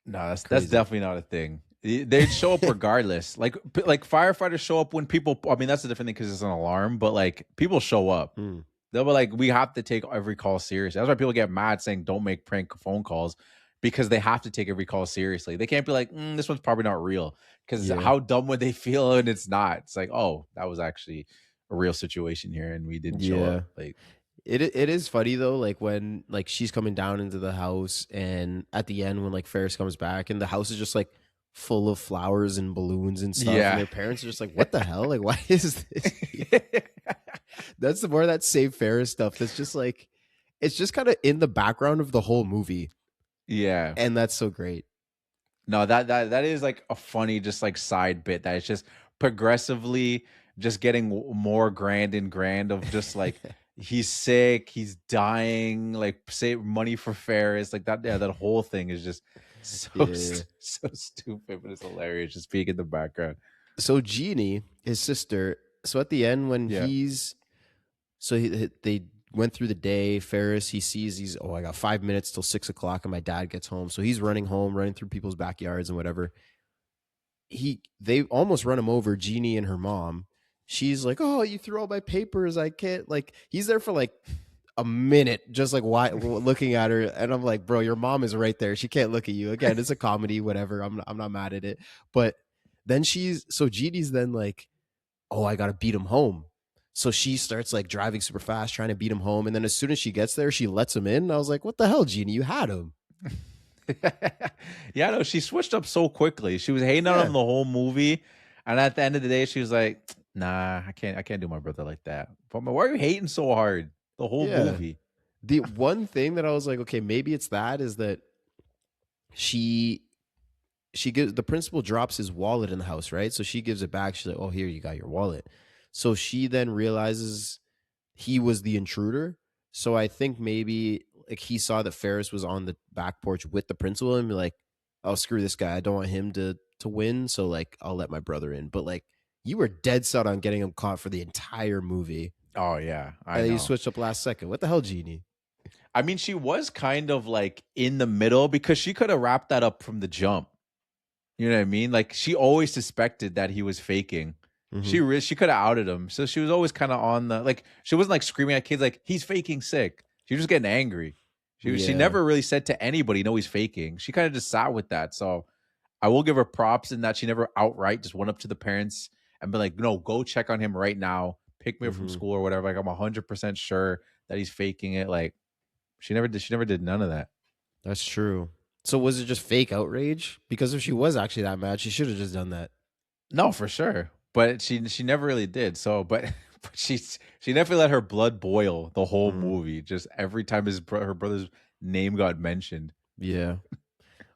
No, that's Crazy. definitely not a thing. They'd show up regardless. Like firefighters show up when people. I mean, that's a different thing because it's an alarm. But like people show up. They'll be like, we have to take every call seriously. That's why people get mad saying don't make prank phone calls, because they have to take every call seriously. They can't be like, this one's probably not real, because Yeah. how dumb would they feel? And it's not. It's like, oh, that was actually a real situation here, and we didn't show Yeah. up. Like, It is funny though, like when like she's coming down into the house, and at the end when like Ferris comes back and the house is just like full of flowers and balloons and stuff, Yeah. and their parents are just like, what the hell? Like, why is this here? That's the more of that Save Ferris stuff that's just like, it's just kind of in the background of the whole movie, yeah. and that's so great. No, that is like a funny, just like side bit that is just progressively just getting more grand and grand of just like he's sick, he's dying, like save money for Ferris, like that. Yeah, that whole thing is just so Yeah. so stupid, but it's hilarious just being in the background. So Jeannie, his sister, so at the end when Yeah. they went through the day, Ferris, he sees I got 5 minutes till 6 o'clock and my dad gets home. So he's running home, running through people's backyards and whatever. They almost run him over, Jeannie and her mom. She's like, oh, you threw all my papers. I can't, like, he's there for like a minute, just like looking at her. And I'm like, bro, your mom is right there. She can't look at you. Again, it's a comedy, whatever. I'm not mad at it. But then Jeannie's then like, oh, I got to beat him home. So she starts like driving super fast, trying to beat him home. And then as soon as she gets there, she lets him in. And I was like, what the hell, Jeannie? You had him. Yeah, no, she switched up so quickly. She was hating on Yeah. him the whole movie, and at the end of the day, she was like, "Nah, I can't do my brother like that." But why are you hating so hard the whole Yeah. movie? The one thing that I was like, okay, maybe it's that, is that the principal drops his wallet in the house, right? So she gives it back. She's like, oh, here, you got your wallet. So she then realizes he was the intruder. So I think maybe like he saw that Ferris was on the back porch with the principal and be like, oh, screw this guy. I don't want him to win. So like, I'll let my brother in. But like, you were dead set on getting him caught for the entire movie. Oh yeah, I And know. you switched up last second. What the hell, Jeannie? I mean, she was kind of like in the middle because she could have wrapped that up from the jump. You know what I mean? Like she always suspected that he was faking. She could have outed him. So she was always kind of on the like. She wasn't like screaming at kids like he's faking sick. She was just getting angry. She Yeah. never really said to anybody, "No, he's faking." She kind of just sat with that. So I will give her props in that she never outright just went up to the parents and be like, "No, go check on him right now. Pick me up from school or whatever." Like I'm 100% sure that he's faking it. Like she never did. She never did none of that. That's true. So was it just fake outrage? Because if she was actually that mad, she should have just done that. No, for sure. But she never really did. So, but she definitely let her blood boil the whole movie. Just every time her brother's name got mentioned. Yeah.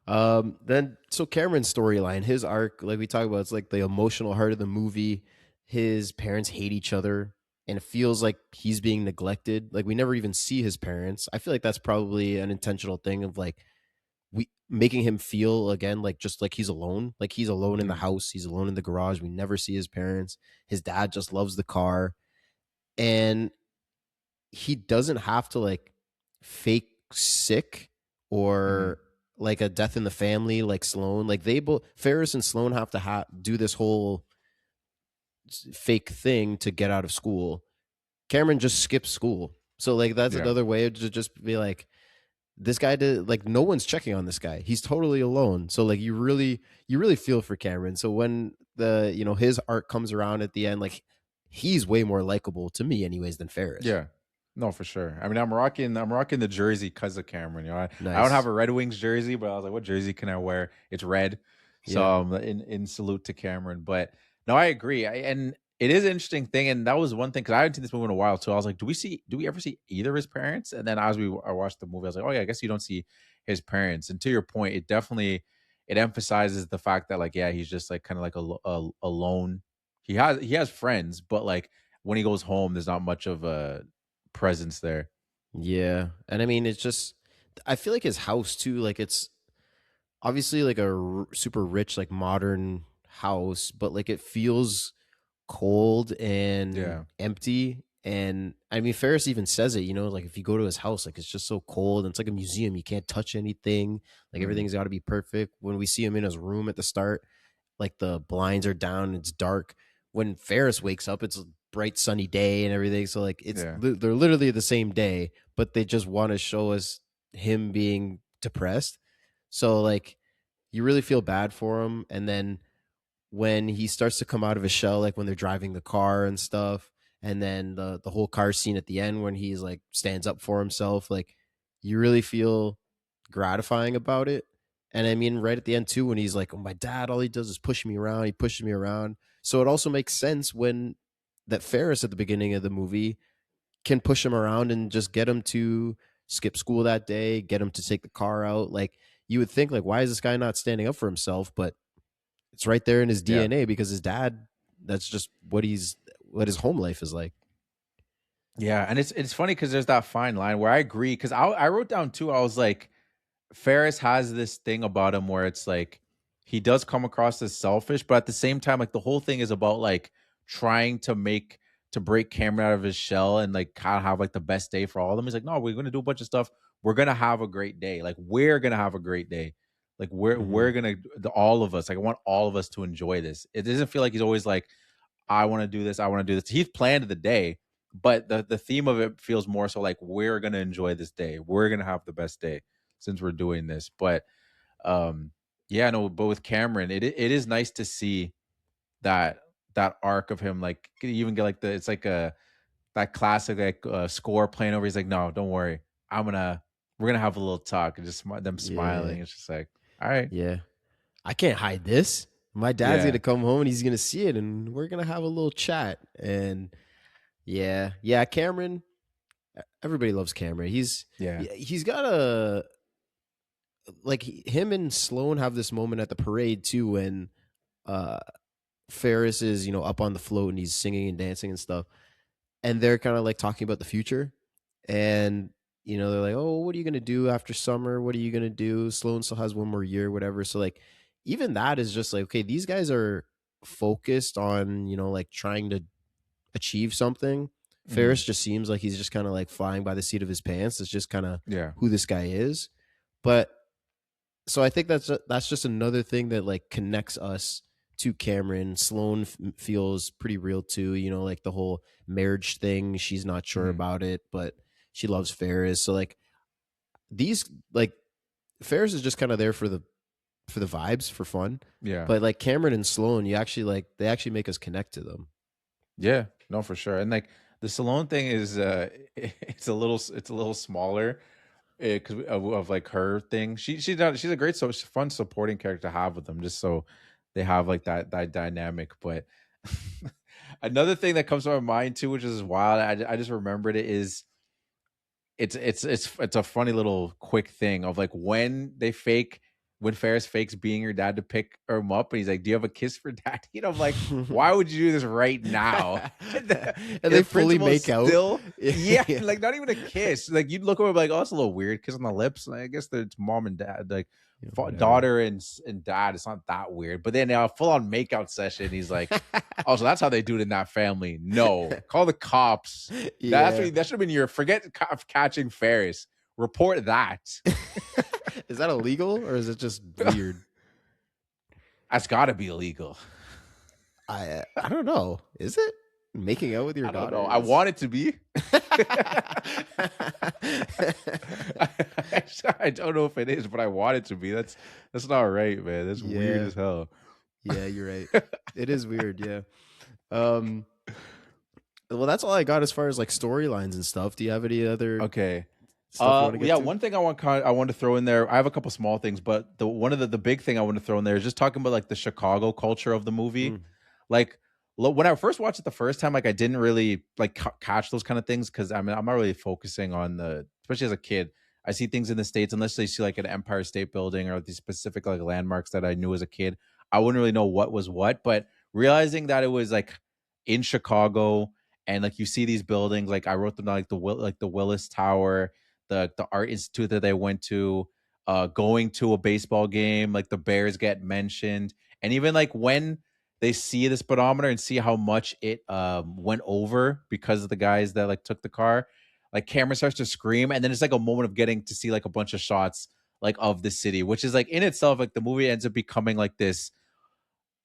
Then so Cameron's storyline, his arc, like we talked about, it's like the emotional heart of the movie. His parents hate each other, and it feels like he's being neglected. Like we never even see his parents. I feel like that's probably an intentional thing of like we making him feel again like just like he's alone. Like he's alone in the house, he's alone in the garage. We never see his parents. His dad just loves the car. And he doesn't have to like fake sick or like a death in the family like Sloan. Like they both, Ferris and Sloan, have to do this whole fake thing to get out of school. Cameron just skips school. So like that's another way to just be like, this guy did, like no one's checking on this guy. He's totally alone. So like you really feel for Cameron. So when the his arc comes around at the end, like he's way more likable to me anyways than Ferris. Yeah. No, for sure. I mean, I'm rocking the jersey because of Cameron. I Nice. don't have a Red Wings jersey, but I was like, what jersey can I wear? It's red. So in salute to Cameron. But no, I agree. And it is an interesting thing. And that was one thing, because I haven't seen this movie in a while too. I was like, do we ever see either of his parents? And then as I watched the movie, I was like, oh yeah, I guess you don't see his parents. And to your point, it emphasizes the fact that like, yeah, he's just like kind of like alone. He has friends, but like when he goes home, there's not much of a presence there. Yeah. And I mean, it's just, I feel like his house too, like it's obviously like a super rich, like modern house, but like it feels cold and empty. And I mean, Ferris even says it, like if you go to his house, like it's just so cold and it's like a museum. You can't touch anything. Like everything's got to be perfect. When we see him in his room at the start, like the blinds are down, it's dark. When Ferris wakes up, it's a bright sunny day and everything. So like they're literally the same day, but they just want to show us him being depressed. So like you really feel bad for him. And then when he starts to come out of his shell, like when they're driving the car and stuff, and then the whole car scene at the end when he's like stands up for himself, like you really feel gratifying about it. And I mean, right at the end too, when he's like, oh, my dad, all he does is push me around. He pushes me around. So it also makes sense when that Ferris at the beginning of the movie can push him around and just get him to skip school that day, get him to take the car out. Like you would think like, why is this guy not standing up for himself? But it's right there in his DNA because his dad, that's just what his home life is like. Yeah. And it's funny because there's that fine line where I agree. Because I wrote down too, I was like, Ferris has this thing about him where it's like he does come across as selfish, but at the same time, like the whole thing is about like trying to break Cameron out of his shell and like kind of have like the best day for all of them. He's like, no, we're gonna do a bunch of stuff. We're gonna have a great day. Like we're gonna have a great day. Like we're gonna all of us. Like I want all of us to enjoy this. It doesn't feel like he's always like, I want to do this. I want to do this. He's planned the day, but the theme of it feels more so like we're gonna enjoy this day. We're gonna have the best day since we're doing this. But but with Cameron, it is nice to see that arc of him. Like you even get like it's like that classic like score playing over. He's like, no, don't worry, we're gonna have a little talk, and just them smiling. It's just like, all right, I can't hide this. My dad's gonna come home and he's gonna see it, and we're gonna have a little chat. And Cameron, everybody loves Cameron. He's got a, like him and Sloan have this moment at the parade too when Ferris is up on the float and he's singing and dancing and stuff, and they're kind of like talking about the future, and they're like, oh, what are you gonna do after summer? What are you gonna do? Sloan still has one more year, whatever. So like even that is just like, okay, these guys are focused on like trying to achieve something. Ferris just seems like he's just kind of like flying by the seat of his pants. It's just kind of who this guy is. But so I think that's just another thing that like connects us to Cameron. Sloane feels pretty real too. You know, like the whole marriage thing. She's not sure about it, but she loves Ferris. So like these, like Ferris is just kind of there for the vibes, for fun. Yeah. But like Cameron and Sloane, you actually like they actually make us connect to them. Yeah, no, for sure. And like the Salone thing is, it's a little smaller because of like her thing. She's a great, so fun supporting character to have with them, just so they have like that dynamic. But another thing that comes to my mind too, which is wild, I just remembered it, is it's a funny little quick thing of like when Ferris fakes being your dad to pick him up, and he's like, "Do you have a kiss for daddy?" And I'm like, "Why would you do this right now?" And they fully make out. Yeah, like not even a kiss. Like you'd look over like, "Oh, it's a little weird, kiss on the lips." Like, I guess it's mom and dad, like daughter and dad. It's not that weird. But then a full on makeout session. He's like, "Oh, so that's how they do it in that family." No, call the cops. Yeah. That should have been your forget catching Ferris. Report that. Is that illegal or is it just weird? That's got to be illegal. I don't know. Is it making out with your daughter? I don't know. I want it to be. I don't know if it is, but I want it to be. That's not right, man. That's weird as hell. Yeah, you're right. It is weird. Yeah. Well, that's all I got as far as like storylines and stuff. Do you have any other? Okay. To? One thing I want to throw in there. I have a couple small things, but one of the big thing I want to throw in there is just talking about like the Chicago culture of the movie. Like when I first watched it the first time, like I didn't really like catch those kind of things because I'm not really focusing on especially as a kid. I see things in the States, unless they see like an Empire State Building or these specific like landmarks that I knew as a kid, I wouldn't really know what was what. But realizing that it was like in Chicago and like you see these buildings, like I wrote them down, like the Willis Tower, the art institute that they went to, going to a baseball game, like the Bears get mentioned, and even like when they see the speedometer and see how much it went over because of the guys that like took the car, like Cameron starts to scream, and then it's like a moment of getting to see like a bunch of shots like of the city, which is like in itself, like the movie ends up becoming like this,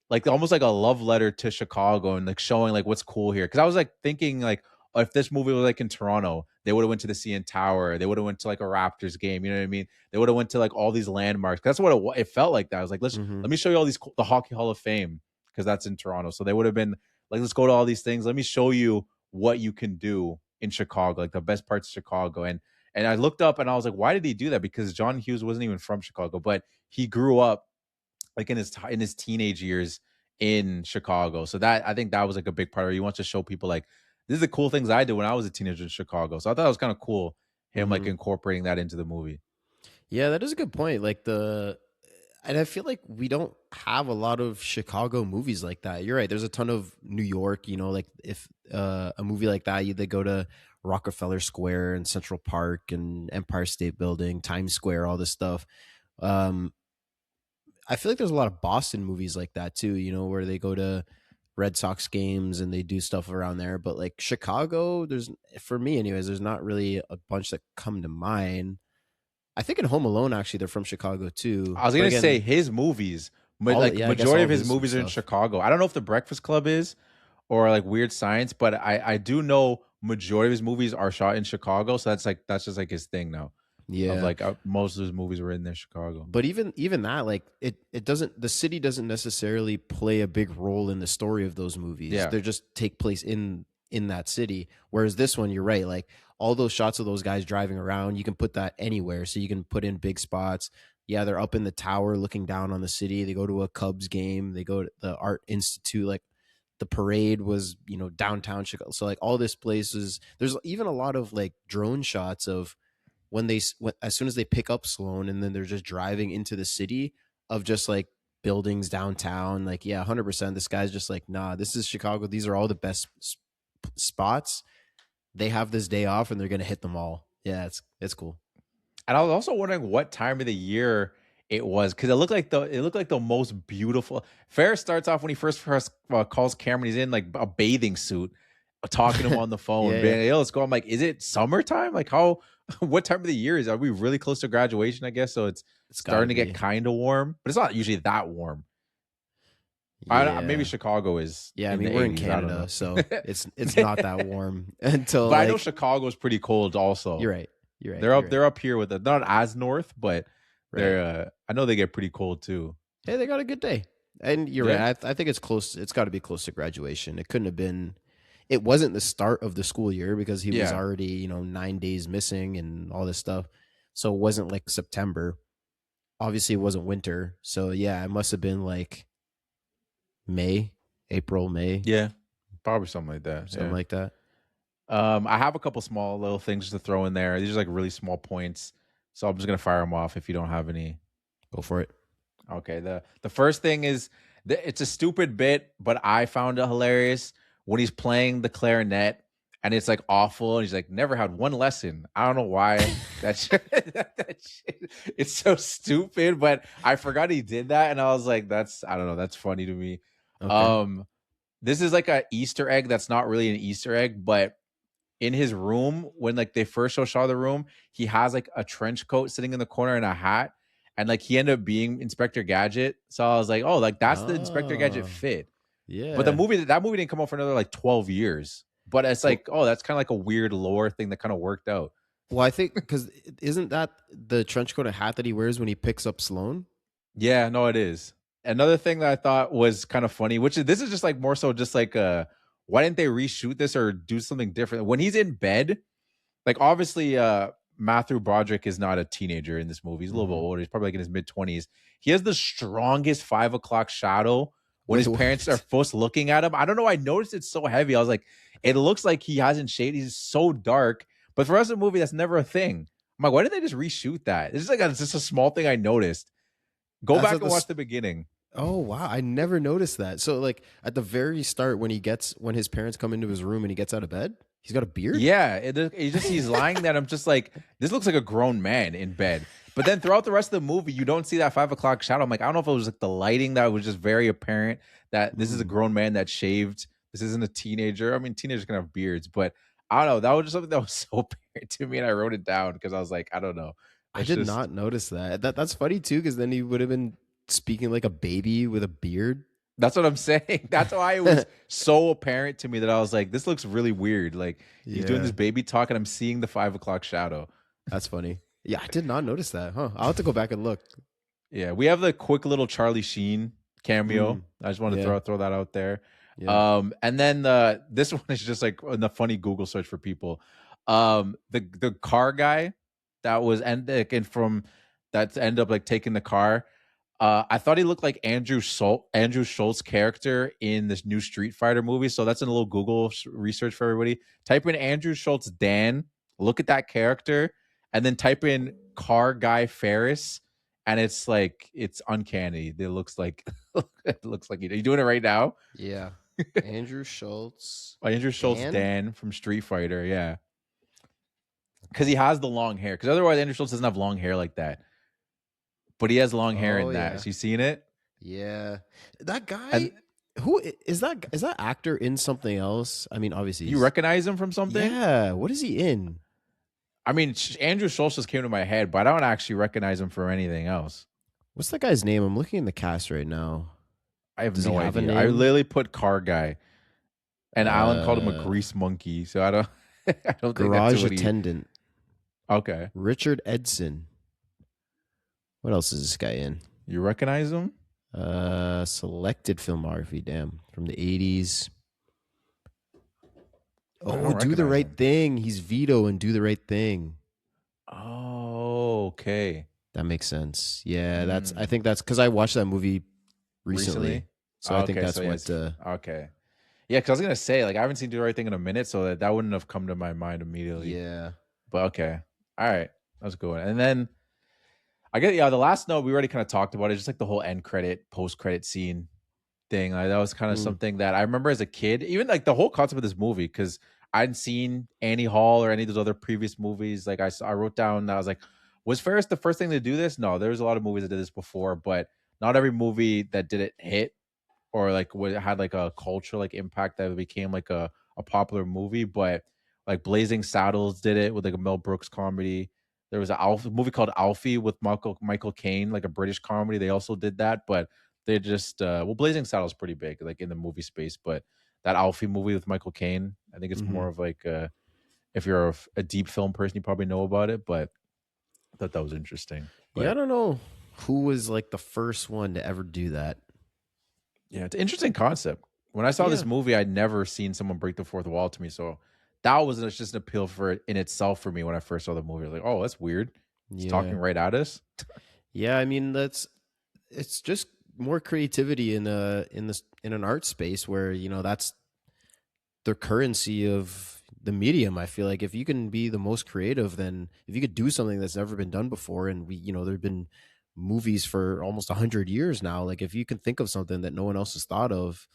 like almost like a love letter to Chicago and like showing like what's cool here. Because I was like thinking like, if this movie was like in Toronto, they would have went to the CN Tower. They would have went to like a Raptors game. You know what I mean? They would have went to like all these landmarks. That's what it felt like. That I was like, let me show you all these the Hockey Hall of Fame, because that's in Toronto. So they would have been like, let's go to all these things. Let me show you what you can do in Chicago, like the best parts of Chicago. And I looked up and I was like, why did he do that? Because John Hughes wasn't even from Chicago, but he grew up like in his teenage years in Chicago. So that, I think that was like a big part of it. He wants to show people like, this is the cool things I did when I was a teenager in Chicago. So I thought it was kind of cool, him like incorporating that into the movie. Yeah, that is a good point. Like and I feel like we don't have a lot of Chicago movies like that. You're right. There's a ton of New York, you know, like if a movie like that, they go to Rockefeller Square and Central Park and Empire State Building, Times Square, all this stuff. I feel like there's a lot of Boston movies like that too, you know, where they go to Red Sox games and they do stuff around there. But like Chicago, for me anyways, there's not really a bunch that come to mind. I think in Home Alone, actually, they're from Chicago too. I was going to say his movies, but like majority of his movies are in Chicago. I don't know if The Breakfast Club is or like Weird Science, but I do know majority of his movies are shot in Chicago. So that's just like his thing now. Yeah, of like most of his movies were in there Chicago. But even that, like it doesn't, the city doesn't necessarily play a big role in the story of those movies. Yeah, they just take place in that city. Whereas this one, you're right, like all those shots of those guys driving around, you can put that anywhere. So you can put in big spots. Yeah, they're up in the tower looking down on the city. They go to a Cubs game. They go to the Art Institute. Like the parade was, you know, downtown Chicago. So like all this places, there's even a lot of like drone shots of as soon as they pick up Sloane and then they're just driving into the city, of just like buildings downtown. Like, yeah, 100%. This guy's just like, nah, this is Chicago. These are all the best spots. They have this day off and they're going to hit them all. Yeah, it's cool. And I was also wondering what time of the year it was, because it looked like the most beautiful. Ferris starts off when he first calls Cameron. He's in like a bathing suit, talking to him on the phone. Yeah. Hey, let's go. I'm like, is it summertime? Like how? What time of the year is? Are we really close to graduation? I guess so. It's starting to get kind of warm, but it's not usually that warm. Maybe Chicago is. Yeah, I in mean the we're in 80s, I don't Canada, know. so it's not that warm until. But I know Chicago's pretty cold also. You're right. You're right. They're up here with it, not as north, but they're. I know they get pretty cold too. Hey, they got a good day, and you're right. I think it's close. It's got to be close to graduation. It couldn't have been. It wasn't the start of the school year because he was already 9 days missing and all this stuff. So it wasn't like September. Obviously, it wasn't winter. So yeah, it must have been like April, May. Yeah, probably something like that. Something like that. I have a couple small little things to throw in there. These are like really small points, so I'm just gonna fire them off. If you don't have any, go for it. Okay. The first thing is it's a stupid bit, but I found it hilarious when he's playing the clarinet and it's like awful, and he's like, never had one lesson. I don't know why that shit, it's so stupid, but I forgot he did that, and I was like, I don't know, that's funny to me. Okay. This is like a Easter egg that's not really an Easter egg, but in his room, when like they first show the room, he has like a trench coat sitting in the corner and a hat, and like he ended up being Inspector Gadget. So I was like, oh, like that's the Inspector Gadget fit. Yeah. But that movie didn't come out for another like 12 years. But it's like, oh, that's kind of like a weird lore thing that kind of worked out. Well, I think because isn't that the trench coat and hat that he wears when he picks up Sloane? Yeah, no, it is. Another thing that I thought was kind of funny, this is just like more so just like why didn't they reshoot this or do something different? When he's in bed, like obviously Matthew Broderick is not a teenager in this movie. He's a little bit older. He's probably like in his mid-20s. He has the strongest 5 o'clock shadow when his parents are first looking at him. I don't know. I noticed it's so heavy. I was like, it looks like he hasn't shaved. He's so dark. But for the rest of the movie, that's never a thing. I'm like, why didn't they just reshoot that? It's just a small thing I noticed. Go back and watch the beginning. Oh, wow. I never noticed that. So like at the very start when his parents come into his room and he gets out of bed, he's got a beard? Yeah. He's lying there. I'm just like, this looks like a grown man in bed. But then throughout the rest of the movie, you don't see that 5 o'clock shadow. I'm like, I don't know if it was like the lighting that was just very apparent that this is a grown man that shaved. This isn't a teenager. I mean, teenagers can have beards, but I don't know. That was just something that was so apparent to me, and I wrote it down because I was like, I don't know. I did not notice that. That's funny too, because then he would have been speaking like a baby with a beard. That's what I'm saying. That's why it was so apparent to me that I was like, this looks really weird. Like he's doing this baby talk, and I'm seeing the 5 o'clock shadow. That's funny. Yeah, I did not notice that. Huh? I'll have to go back and look. Yeah, we have the quick little Charlie Sheen cameo. I just want to throw that out there. Yeah. And then this one is just like a funny Google search for people. The car guy that was ended up like taking the car. I thought he looked like Andrew Schultz's character in this new Street Fighter movie. So that's a little Google research for everybody. Type in Andrew Schultz Dan. Look at that character, and then type in car guy Ferris. And it's uncanny. It looks like you doing it right now. Yeah. Andrew Schultz. Andrew Schultz Dan from Street Fighter, yeah. Because he has the long hair. Because otherwise Andrew Schultz doesn't have long hair like that. But he has long hair in that. So you seen it? Yeah. That guy who is that actor in something else? I mean, obviously you recognize him from something? Yeah. What is he in? I mean, Andrew Schultz just came to my head, but I don't actually recognize him for anything else. What's that guy's name? I'm looking in the cast right now. I have no idea. I literally put car guy, and Alan called him a grease monkey. So I don't think garage that's attendant. Okay, Richard Edson. What else is this guy in? You recognize him? Selected filmography. Damn, from the 80s. Oh, Do the Right Thing. He's Vito in Do the Right Thing. Oh, okay. That makes sense. Yeah, I think that's because I watched that movie recently? So I think that's what. Okay. Yeah, because I was gonna say I haven't seen Do the Right Thing in a minute, so that wouldn't have come to my mind immediately. Yeah. But okay, all right, that's a good one. And then I get the last note we already kind of talked about it, just like the whole end credit, post credit scene thing. That was kind of something that I remember as a kid, even like the whole concept of this movie, because I hadn't seen Annie Hall or any of those other previous movies. Like I wrote down, I was like, was Ferris the first thing to do this? No, there's a lot of movies that did this before, but not every movie that did it hit or had like a cultural impact that became like a popular movie. But like Blazing Saddles did it with like a Mel Brooks comedy. There was a movie called Alfie with Michael Caine, like a British comedy. They also did that, but They just well, Blazing Saddles pretty big, like in the movie space, but that Alfie movie with Michael Caine, I think it's more of like if you're a deep film person, you probably know about it. But I thought that was interesting. Yeah, I But don't know who was like the first one to ever do that. yeah, it's an interesting concept. When I saw this Yeah. movie, I'd never seen someone break the fourth wall to me, so that was just an appeal for it in itself for me when I first saw the movie. I was like, oh, that's weird. He's talking Yeah. right at us. Yeah, I mean it's just more creativity in an art space where, you know, that's the currency of the medium. I feel like if you can be the most creative, then if you could do something that's never been done before, and we, you know, there've been movies for almost 100 years now. Like if you can think of something that no one else has thought of,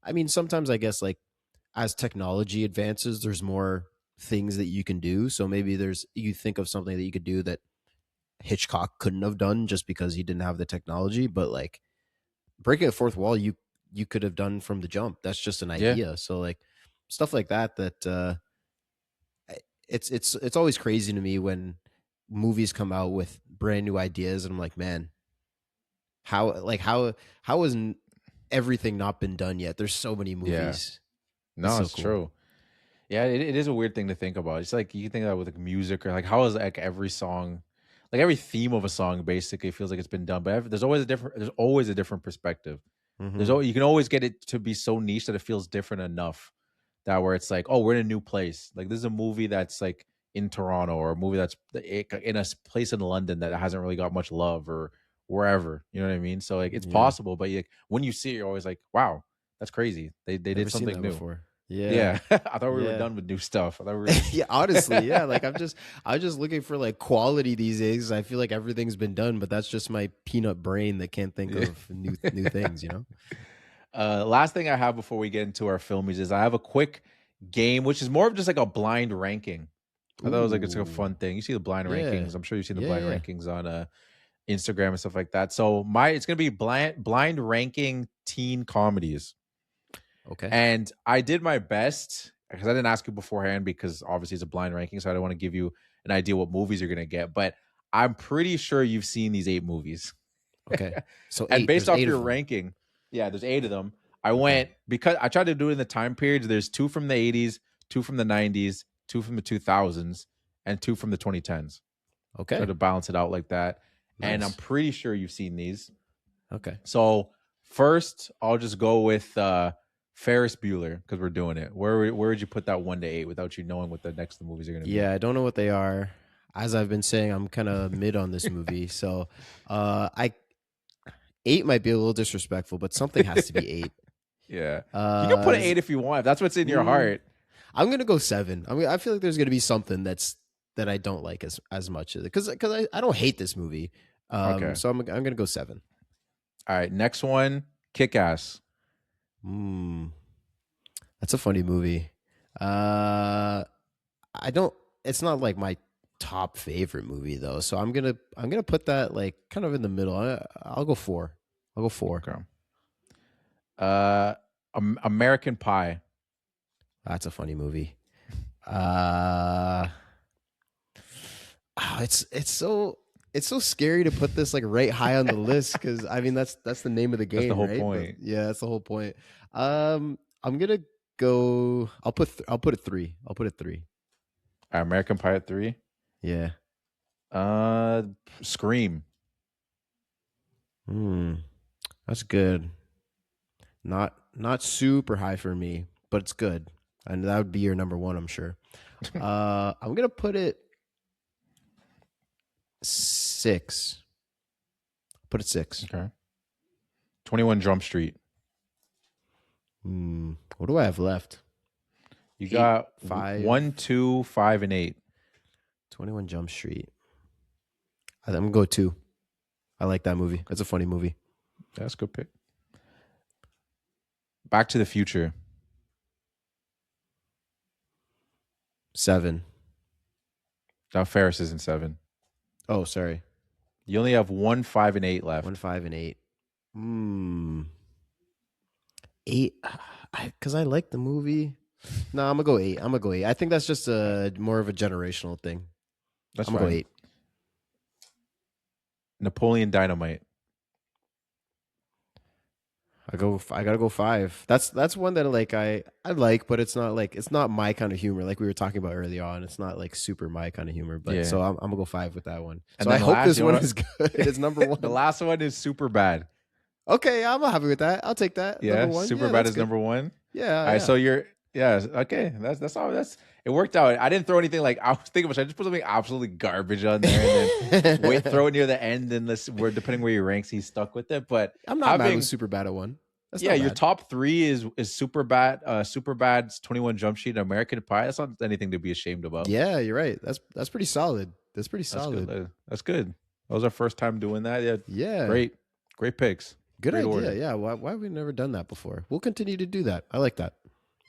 I mean, sometimes I guess like as technology advances, there's more things that you can do. So maybe you think of something that you could do that Hitchcock couldn't have done just because he didn't have the technology. But like breaking a fourth wall, you could have done from the jump. That's just an Yeah. idea. So like stuff like that it's always crazy to me when movies come out with brand new ideas, and I'm like, man, how has everything not been done yet? There's so many movies. No, so it's cool. true. Yeah, it is a weird thing to think about. It's like you can think of that with like music, or like how is like every song, like every theme of a song basically feels like it's been done, but there's always a different perspective. Mhm. You can always get it to be so niche that it feels different enough that where it's like, oh, we're in a new place. Like this is a movie that's like in Toronto, or a movie that's in a place in London that hasn't really got much love, or wherever. You know what I mean? So like it's Yeah. possible, but when you see it, you're always like, wow, that's crazy. They Never did seen something that new. before. Yeah. Yeah, I thought we were Yeah. done with new stuff. I thought we were. Yeah, honestly, yeah. Like I'm just looking for like quality these days. I feel like everything's been done, but that's just my peanut brain that can't think Yeah. of new things, you know? Last thing I have before we get into our filmies is I have a quick game, which is more of just like a blind ranking. I thought it was like it's like a Ooh. fun thing. You see the blind Yeah. rankings. I'm sure you've seen the Yeah, blind yeah. rankings on Instagram and stuff like that. So it's gonna be blind ranking teen comedies. Okay. And I did my best because I didn't ask you beforehand, because obviously it's a blind ranking, so I don't want to give you an idea what movies you're gonna get. But I'm pretty sure you've seen these 8 movies. Okay. So And based there's off 8 your of them. ranking, yeah, there's 8 of them. I went because I tried to do it in the time periods. There's 2 from the 80s, 2 from the 90s, 2 from the 2000s, and 2 from the 2010s. Okay. Try to balance it out like that. Nice. And I'm pretty sure you've seen these. Okay. So first, I'll just go with Ferris Bueller, because we're doing it. Where would you put that 1 to 8 without you knowing what the next movies are going to be? Yeah, I don't know what they are. As I've been saying, I'm kind of mid on this movie. So 8 might be a little disrespectful, but something has to be 8. Yeah. You can put an 8 if you want, if that's what's in your heart. I'm gonna go 7. I mean, I feel like there's gonna be something that I don't like as much, because I don't hate this movie. Okay. So I'm gonna go 7. All right, next one, Kick-Ass. That's a funny movie. I don't. It's not like my top favorite movie though, so I'm gonna put that like kind of in the middle. I'll go 4. I'll go 4. Okay. American Pie. That's a funny movie. It's so scary to put this like right high on the list, because I mean that's the name of the game. That's the whole right? point. But, yeah, that's the whole point. I'm gonna go. I'll put it 3. I'll put it 3. American Pie at 3. Yeah. Scream. That's good. Not super high for me, but it's good, and that would be your number 1, I'm sure. I'm gonna put it 6. Put it 6. Okay. 21 Jump Street. What do I have left? You 8, got 5. 1, 2, 5, and 8. 21 Jump Street. I'm gonna go 2. I like that movie. That's a funny movie. That's a good pick. Back to the Future. 7. Now Ferris isn't 7. Oh, sorry. You only have 1, 5, and 8 left. 1, 5, and 8. 8. Because I like the movie. No, I'm gonna go 8. I think that's just more of a generational thing. That's I'm gonna go fine. 8. Napoleon Dynamite. I gotta go 5. That's one that like I like, but it's not my kind of humor. Like we were talking about early on, it's not like super my kind of humor. But Yeah. so I'm gonna go 5 with that one. And So then I hope last, this you one wanna- is good. It's number 1. The last one is Super Bad. Okay, I'm happy with that. I'll take that. Yeah, Number 1. Super Yeah, Bad that's is good. number 1. Yeah. All right, so you're okay. That's all. It worked out. I didn't throw anything like I was thinking. Should I just put something absolutely garbage on there and then throw it near the end and depending where your ranks, he's stuck with it. But I'm not mad with Super Bad at 1. That's not your bad. top 3 is Super Bad, Super Bad's 21 Jump Street, and American Pie. That's not anything to be ashamed about. Yeah, you're right. That's pretty solid. That's pretty solid. That's good. That was our first time doing that. Yeah. Great picks. Good Great idea. order. Yeah. Why have we never done that before? We'll continue to do that. I like that.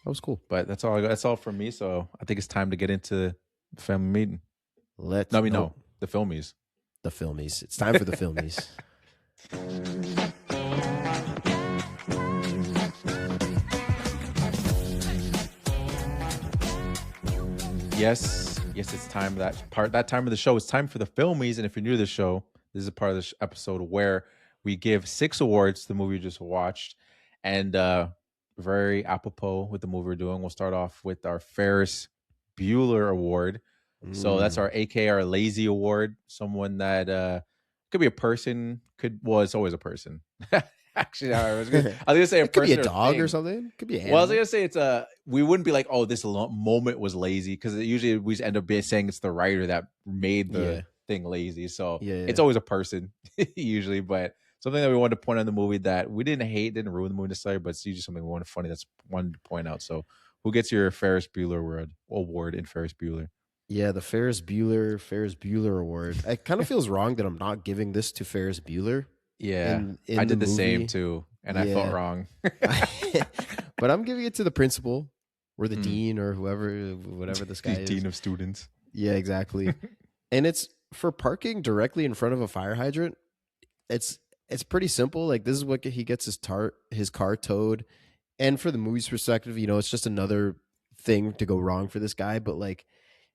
That was cool. But that's all. That's all from me. So I think it's time to get into the family meeting. The Filmies. The Filmies. It's time for the Filmies. Yes, it's time. That time of the show. It's time for the Filmies. And if you're new to the show, this is a part of the episode where we give 6 awards to the movie you just watched, and very apropos with the movie we're doing. We'll start off with our Ferris Bueller Award. So that's our AKA our lazy award. Someone that could be a person. It's always a person. Actually, I was gonna say a it could person be a dog or or something. It could be an Well, I animal. was gonna say we wouldn't be like, oh, this moment was lazy, because usually we end up saying it's the writer that made the thing lazy. So it's always a person usually, but something that we wanted to point out in the movie that we didn't ruin the movie necessarily, but it's usually something we wanted funny that's wanted to point out. So who gets your Ferris Bueller award in Ferris Bueller? Yeah, the Ferris Bueller Award. It kind of feels wrong that I'm not giving this to Ferris Bueller. Yeah, in I did the movie. same too, and I felt wrong. But I'm giving it to the principal or the dean or whatever this guy is. Dean of students. Yeah, exactly. And it's for parking directly in front of a fire hydrant. It's pretty simple. Like, this is what he gets his car towed. And for the movie's perspective, it's just another thing to go wrong for this guy. But like,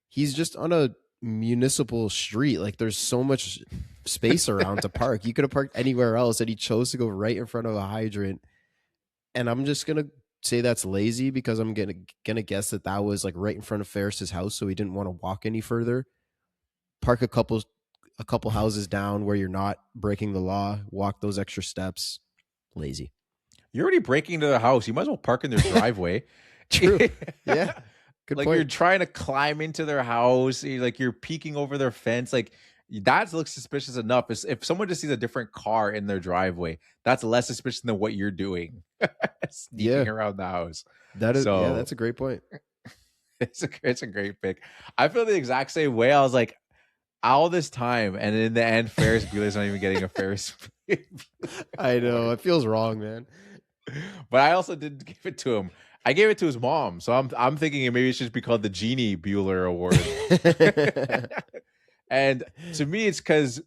he's just on a municipal street. Like, there's so much space around to park. You could have parked anywhere else, and he chose to go right in front of a hydrant. And I'm just gonna say that's lazy, because I'm gonna guess that was like right in front of Ferris's house, so he didn't want to walk any further. Park a couple houses down where you're not breaking the law. Walk those extra steps. Lazy. You're already breaking into the house. You might as well park in their driveway. True. Yeah. Good like point. You're trying to climb into their house. You're peeking over their fence. Like, that looks suspicious enough. If someone just sees a different car in their driveway, that's less suspicious than what you're doing. Sneaking around the house. That's a great point. It's a great pick. I feel the exact same way. I was like, all this time, and in the end, Ferris Bueller's not even getting a Ferris. I know. It feels wrong, man. But I also didn't give it to him. I gave it to his mom. So I'm thinking maybe it should be called the Jeannie Bueller Award. And to me, it's because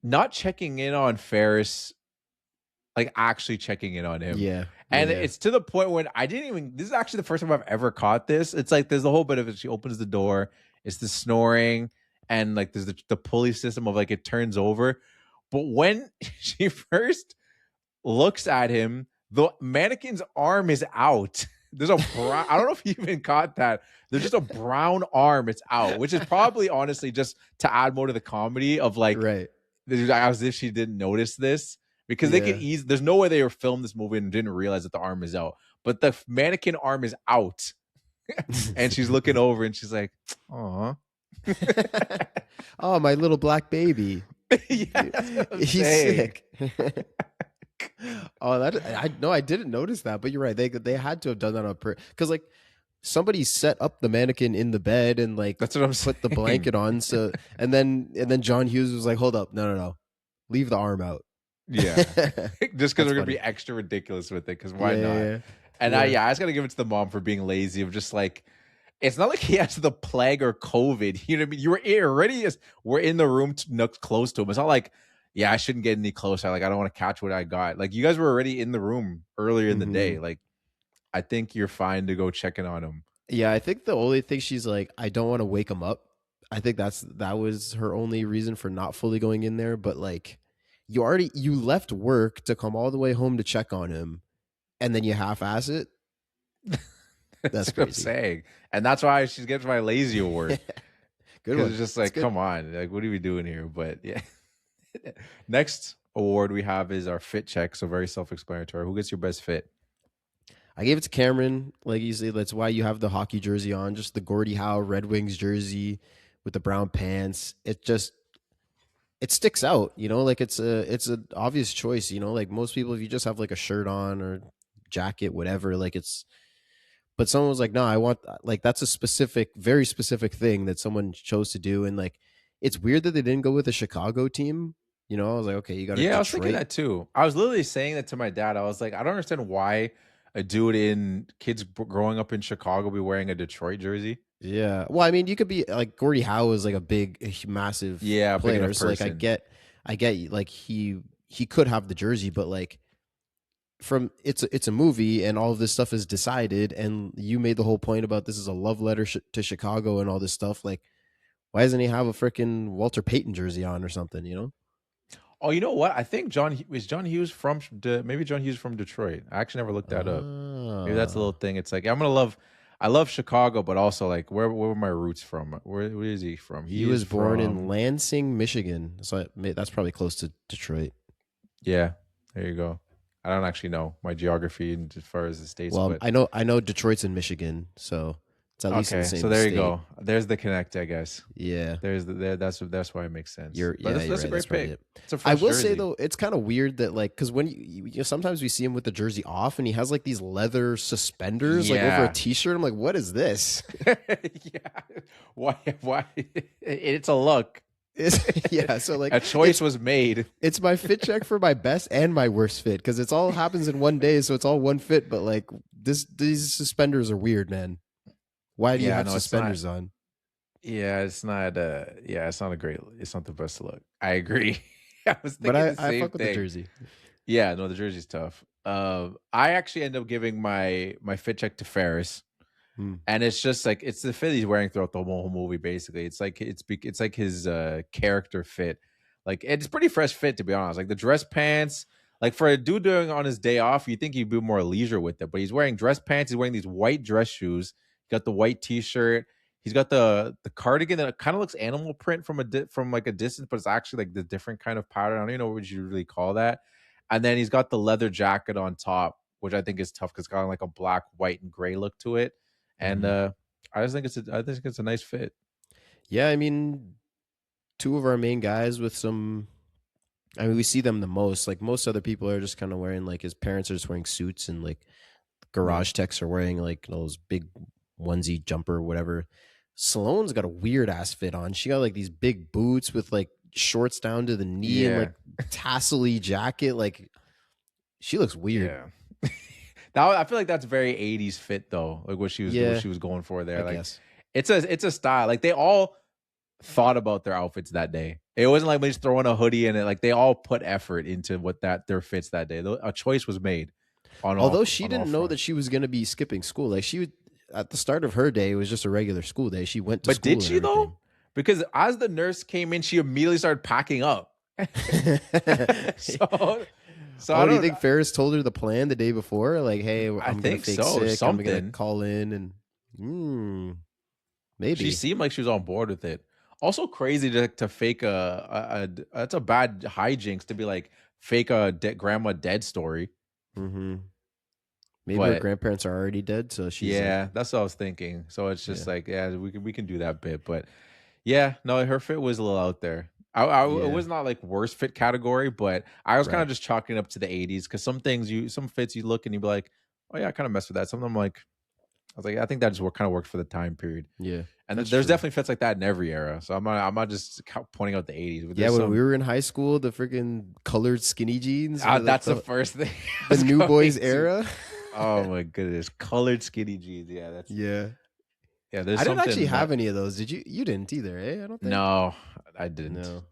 not checking in on Ferris, like actually checking in on him. Yeah. And it's to the point when this is actually the first time I've ever caught this. It's like there's the whole bit of it. She opens the door, it's the snoring, and like there's the pulley system of like it turns over. But when she first looks at him, the mannequin's arm is out. There's a brown, I don't know if you even caught that. There's just a brown arm. It's out, which is probably honestly just to add more to the comedy of like, right. As if she didn't notice this, because they could there's no way they were filmed this movie and didn't realize that the arm is out, but the mannequin arm is out. And she's looking over and she's like, "Aw." Oh, my little black baby. He's sick. Oh, I didn't notice that, but you're right. They had to have done that on purpose, because like somebody set up the mannequin in the bed and like that's what I'm put the blanket on. So and then John Hughes was like, "Hold up, no, leave the arm out." Yeah, just because we're gonna be extra ridiculous with it. Because why not? Yeah. And I just gotta give it to the mom for being lazy. Of just like, it's not like he has the plague or COVID. You know what I mean? You were already we're in the room close to him. It's not like, yeah, I shouldn't get any closer. Like, I don't want to catch what I got. Like, you guys were already in the room earlier in the day. Like, I think you're fine to go checking on him. Yeah, I think the only thing she's like, I don't want to wake him up. I think that was her only reason for not fully going in there. But like, you left work to come all the way home to check on him, and then you half-ass it. That's what I'm crazy. saying, and that's why she gets my lazy award. Good one. It's just like, come on, like, what are we doing here? But yeah. Next award we have is our fit check. So very self-explanatory. Who gets your best fit? I gave it to Cameron. Like you say, that's why you have the hockey jersey on, just the Gordie Howe Red Wings jersey with the brown pants. It sticks out, you know, like it's an obvious choice, you know, like most people, if you just have like a shirt on or jacket, whatever, like but someone was like, no, I want, like, that's a specific, very specific thing that someone chose to do. And like, it's weird that they didn't go with a Chicago team. You know, I was like, okay, you got I was thinking that too. I was literally saying that to my dad. I was like, I don't understand why a dude in kids growing up in Chicago be wearing a Detroit jersey. Yeah. Well, I mean, you could be like Gordie Howe is like a massive player. So like, I get like he could have the jersey, but like it's a movie and all of this stuff is decided. And you made the whole point about this is a love letter to Chicago and all this stuff. Like, why doesn't he have a freaking Walter Payton jersey on or something, you know? Oh, you know what? I think John Hughes from maybe John Hughes from Detroit. I actually never looked that up. Maybe that's a little thing. It's like I love Chicago, but also like where were my roots from? Where is he from? He was born in Lansing, Michigan. So that's probably close to Detroit. Yeah, there you go. I don't actually know my geography as far as the states. Well, but... I know Detroit's in Michigan, so it's at least in the same so there state. you go. There's the connect, I guess. Yeah, that's why it makes sense. That's a great pick. I will say though, it's kind of weird that like because when you know, sometimes we see him with the jersey off and he has like these leather suspenders like over a t-shirt. I'm like, what is this? Yeah, why? It's a look. Yeah, so like a choice was made. It's my fit check for my best and my worst fit because it's all happens in one day, so it's all one fit. But like these suspenders are weird, man. Why do you have suspenders on? Yeah, it's not. It's not it's not the best look. I agree. I was thinking the same I fuck with thing. the jersey. Yeah, no, the jersey's tough. I actually end up giving my fit check to Ferris. And it's just like it's the fit he's wearing throughout the whole movie. Basically, it's like his character fit. Like it's pretty fresh fit, to be honest. Like the dress pants, like for a dude doing on his day off, you think he'd be more leisure with it. But he's wearing dress pants. He's wearing these white dress shoes. He got the white t-shirt. He's got the cardigan that kind of looks animal print from like a distance, but it's actually like the different kind of pattern. I don't even know what you really call that. And then he's got the leather jacket on top, which I think is tough because it's got like a black, white, and gray look to it. And I just think it's a nice fit. Yeah, I mean, two of our main guys with some. I mean, we see them the most. Like most other people are just kind of wearing like his parents are just wearing suits and like garage techs are wearing like those big onesie jumper, whatever. Salone's got a weird ass fit on. She got like these big boots with like shorts down to the knee and like tassel-y jacket. Like she looks weird. Yeah. I feel like that's very 80s fit though. Like what she was going for there. I like guess. It's a style. Like they all thought about their outfits that day. It wasn't like they just throwing a hoodie in it. Like they all put effort into their fits that day. A choice was made. Although she didn't know that she was going to be skipping school. Like she would, at the start of her day, it was just a regular school day. She went to school. But did she though? Because as the nurse came in, she immediately started packing up. So do you think Ferris told her the plan the day before? Like, hey, I'm going to fake sick. Something. I'm going to call in and maybe. She seemed like she was on board with it. Also crazy to fake that's a bad hijinks to be like fake a grandma dead story. Mm-hmm. Maybe her grandparents are already dead, so she's that's what I was thinking. So it's just like we can do that bit, but her fit was a little out there. It was not like worst fit category, but I was kind of just chalking it up to the 80s because some fits you look and you be like, oh yeah, I kind of messed with that. Some of them I was like, I think that just kind of worked for the time period. Yeah, and there's definitely fits like that in every era. So I'm not just pointing out the 80s. When we were in high school, the freaking colored skinny jeans. That's the first thing. The New Boys era. Oh my goodness, colored skinny jeans. Yeah, that's yeah. I didn't actually have any of those. Did you? You didn't either, eh? I don't think. No, I didn't. No.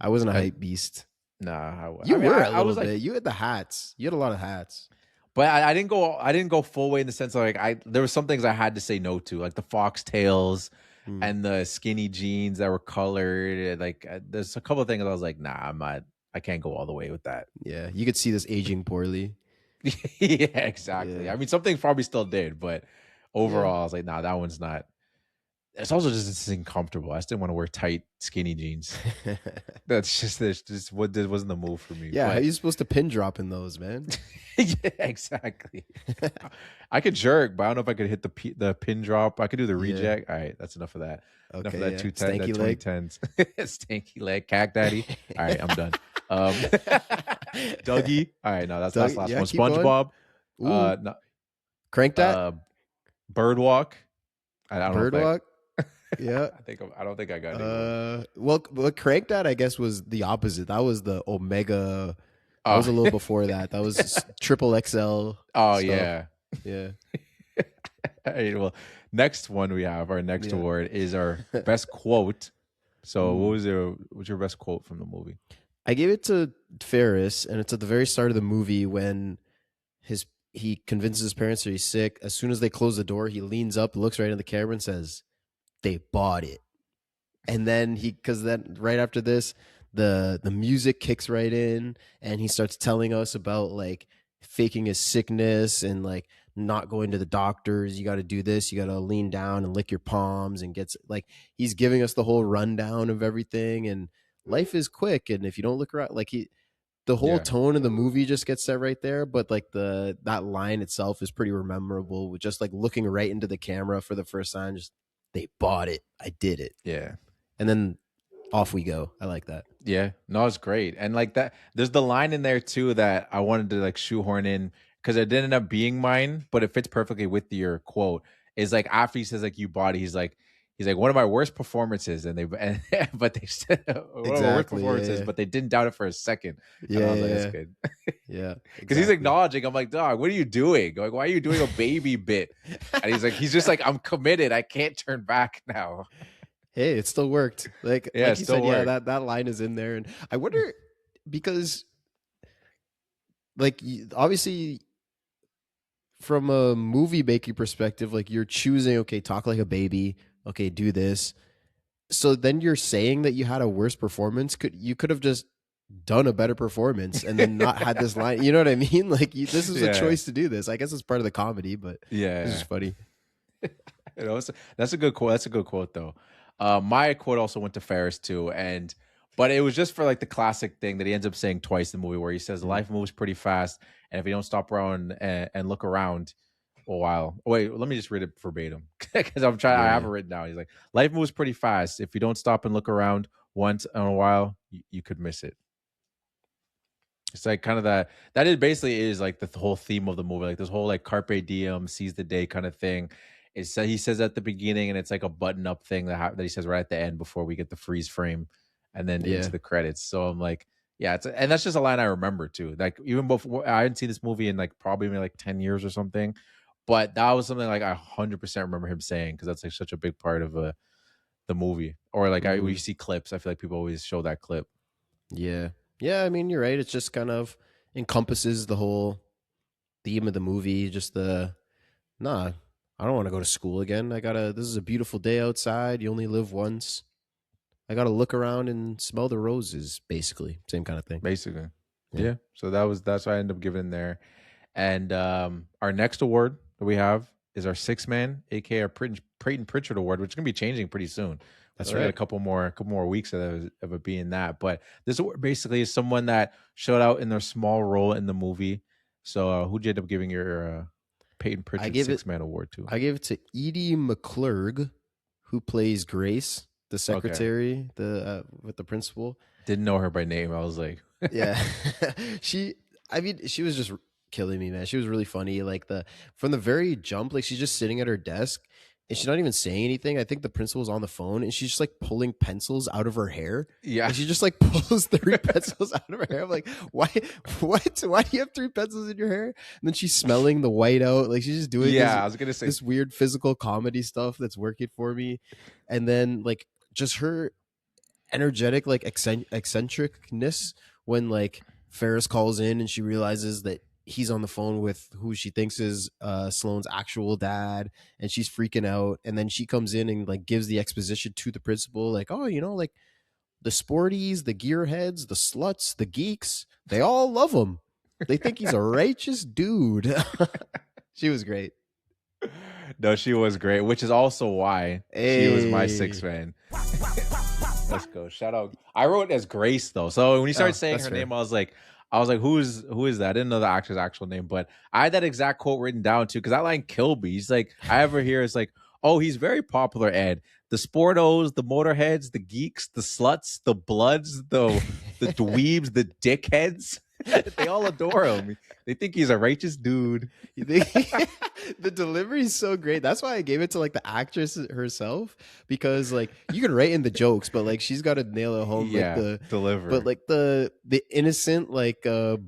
I wasn't a hype beast. Nah, you were a little bit. You had the hats. You had a lot of hats. But I didn't go full way in the sense of like there were some things I had to say no to, like the foxtails and the skinny jeans that were colored. Like there's a couple of things I was like, nah, I'm not I can't go all the way with that. Yeah, you could see this aging poorly. Yeah, exactly. Yeah. I mean, something probably still did, but overall, I was like, nah, that one's not. It's also just uncomfortable. I still want to wear tight, skinny jeans. That's just what wasn't the move for me. Yeah, how are But you supposed to pin drop in those, man? yeah, exactly. I could jerk, but I don't know if I could hit the pin drop. I could do the reject. All right, that's enough of that. Enough of Okay, that yeah. 210, that Stanky leg. 2010s. Stanky leg, cack daddy. All right, I'm done. Dougie. All right, no, that's the last Yeah, one. keep going. SpongeBob. Ooh, No, crank that. Birdwalk. I don't know. Birdwalk. Yeah. I don't think I got it. Well, crank that I guess was the opposite. That was the Omega. That was a little before that. That was triple XL. Oh stuff. yeah. Yeah. All right, well, next one we have, our next award is our best quote. So what's your best quote from the movie? I gave it to Ferris, and it's at the very start of the movie when he convinces his parents that he's sick. As soon as they close the door, he leans up, looks right in the camera, and says, "They bought it." And then because then right after this, the music kicks right in, and he starts telling us about like faking his sickness and like not going to the doctors. You got to do this. You got to lean down and lick your palms, and he's giving us the whole rundown of everything. And life is quick, and if you don't look around, like the whole tone of the movie just gets set right there. But like that line itself is pretty memorable, with just like looking right into the camera for the first time. Just, they bought it. I did it. Yeah. And then off we go. I like that. Yeah. No, it's great. And like that, there's the line in there too that I wanted to like shoehorn in because it didn't end up being mine, but it fits perfectly with your quote. Is like after he says like you bought it, he's like one of my worst performances, but they said one of my worst performances, but they didn't doubt it for a second. Yeah, and I was like, that's good. Yeah, because he's acknowledging. I'm like, dog, what are you doing? Like, why are you doing a baby bit? And he's just like, I'm committed. I can't turn back now. Hey, it still worked. Like yeah, like you said, worked. Yeah, that line is in there, and I wonder because, like, obviously, from a movie making perspective, like you're choosing, okay, talk like a baby, okay, do this. So then you're saying that you had a worse performance. You could have just done a better performance and then not had this line. You know what I mean? Like this is a choice to do this. I guess it's part of the comedy, but it's just funny. That's a good quote. That's a good quote though. My quote also went to Ferris too, but it was just for like the classic thing that he ends up saying twice in the movie, where he says life moves pretty fast, and if you don't stop around and look around a while. Wait, let me just read it verbatim because I'm trying. I have it written down. He's like, life moves pretty fast. If you don't stop and look around once in a while, you could miss it. It's like kind of that is basically is like the whole theme of the movie, like this whole like carpe diem, seize the day kind of thing. He says at the beginning, and it's like a button up thing that he says right at the end before we get the freeze frame, and then into the credits. So I'm like, yeah, and that's just a line I remember too. Like even before, I hadn't seen this movie in like probably maybe like 10 years or something, but that was something like I 100% remember him saying, because that's like such a big part of the movie. Or like when you see clips, I feel like people always show that clip. Yeah. I mean, you're right. It's just kind of encompasses the whole theme of the movie. Just I don't want to go to school again. This is a beautiful day outside. You only live once. I got to look around and smell the roses, basically. Same kind of thing. Basically. Yeah. So that's what I ended up giving there. And our next award that we have is our 6-man, aka our Peyton Pritchard Award, which is going to be changing pretty soon. That's right. A couple more weeks of it being that. But this award basically is someone that showed out in their small role in the movie. So who'd you end up giving your Peyton Pritchard 6-man award to? I gave it to Edie McClurg, who plays Grace, the secretary, with the principal. Didn't know her by name. I was like, yeah, she was just killing me, man. She was really funny. Like from the very jump, like she's just sitting at her desk and she's not even saying anything. I think the principal's on the phone and she's just like pulling pencils out of her hair. Yeah. And she just like pulls 3 pencils out of her hair. I'm like, why? What? Why do you have 3 pencils in your hair? And then she's smelling the white out. Like she's just doing I was gonna say this weird physical comedy stuff that's working for me. And then like just her energetic, like eccentricness when like Ferris calls in and she realizes that he's on the phone with who she thinks is Sloane's actual dad, and she's freaking out. And then she comes in and like gives the exposition to the principal, like, oh, like the sporties, the gearheads, the sluts, the geeks, they all love him. They think he's a righteous dude. She was great. No, she was great, which is also why she was my sixth Hey. fan. Let's go. Shout out. I wrote it as Grace though. So when you started saying that's her fair. name, I was like, who is that? I didn't know the actor's actual name, but I had that exact quote written down too, because that line killed me. He's like, I ever hear it's like, oh, he's very popular, Ed. The sportos, the motorheads, the geeks, the sluts, the bloods, the dweebs, the dickheads. They all adore him. They think he's a righteous dude. The delivery is so great. That's why I gave it to like the actress herself, because like you can write in the jokes, but like she's got to nail it home. Yeah, like the deliver. But like the innocent like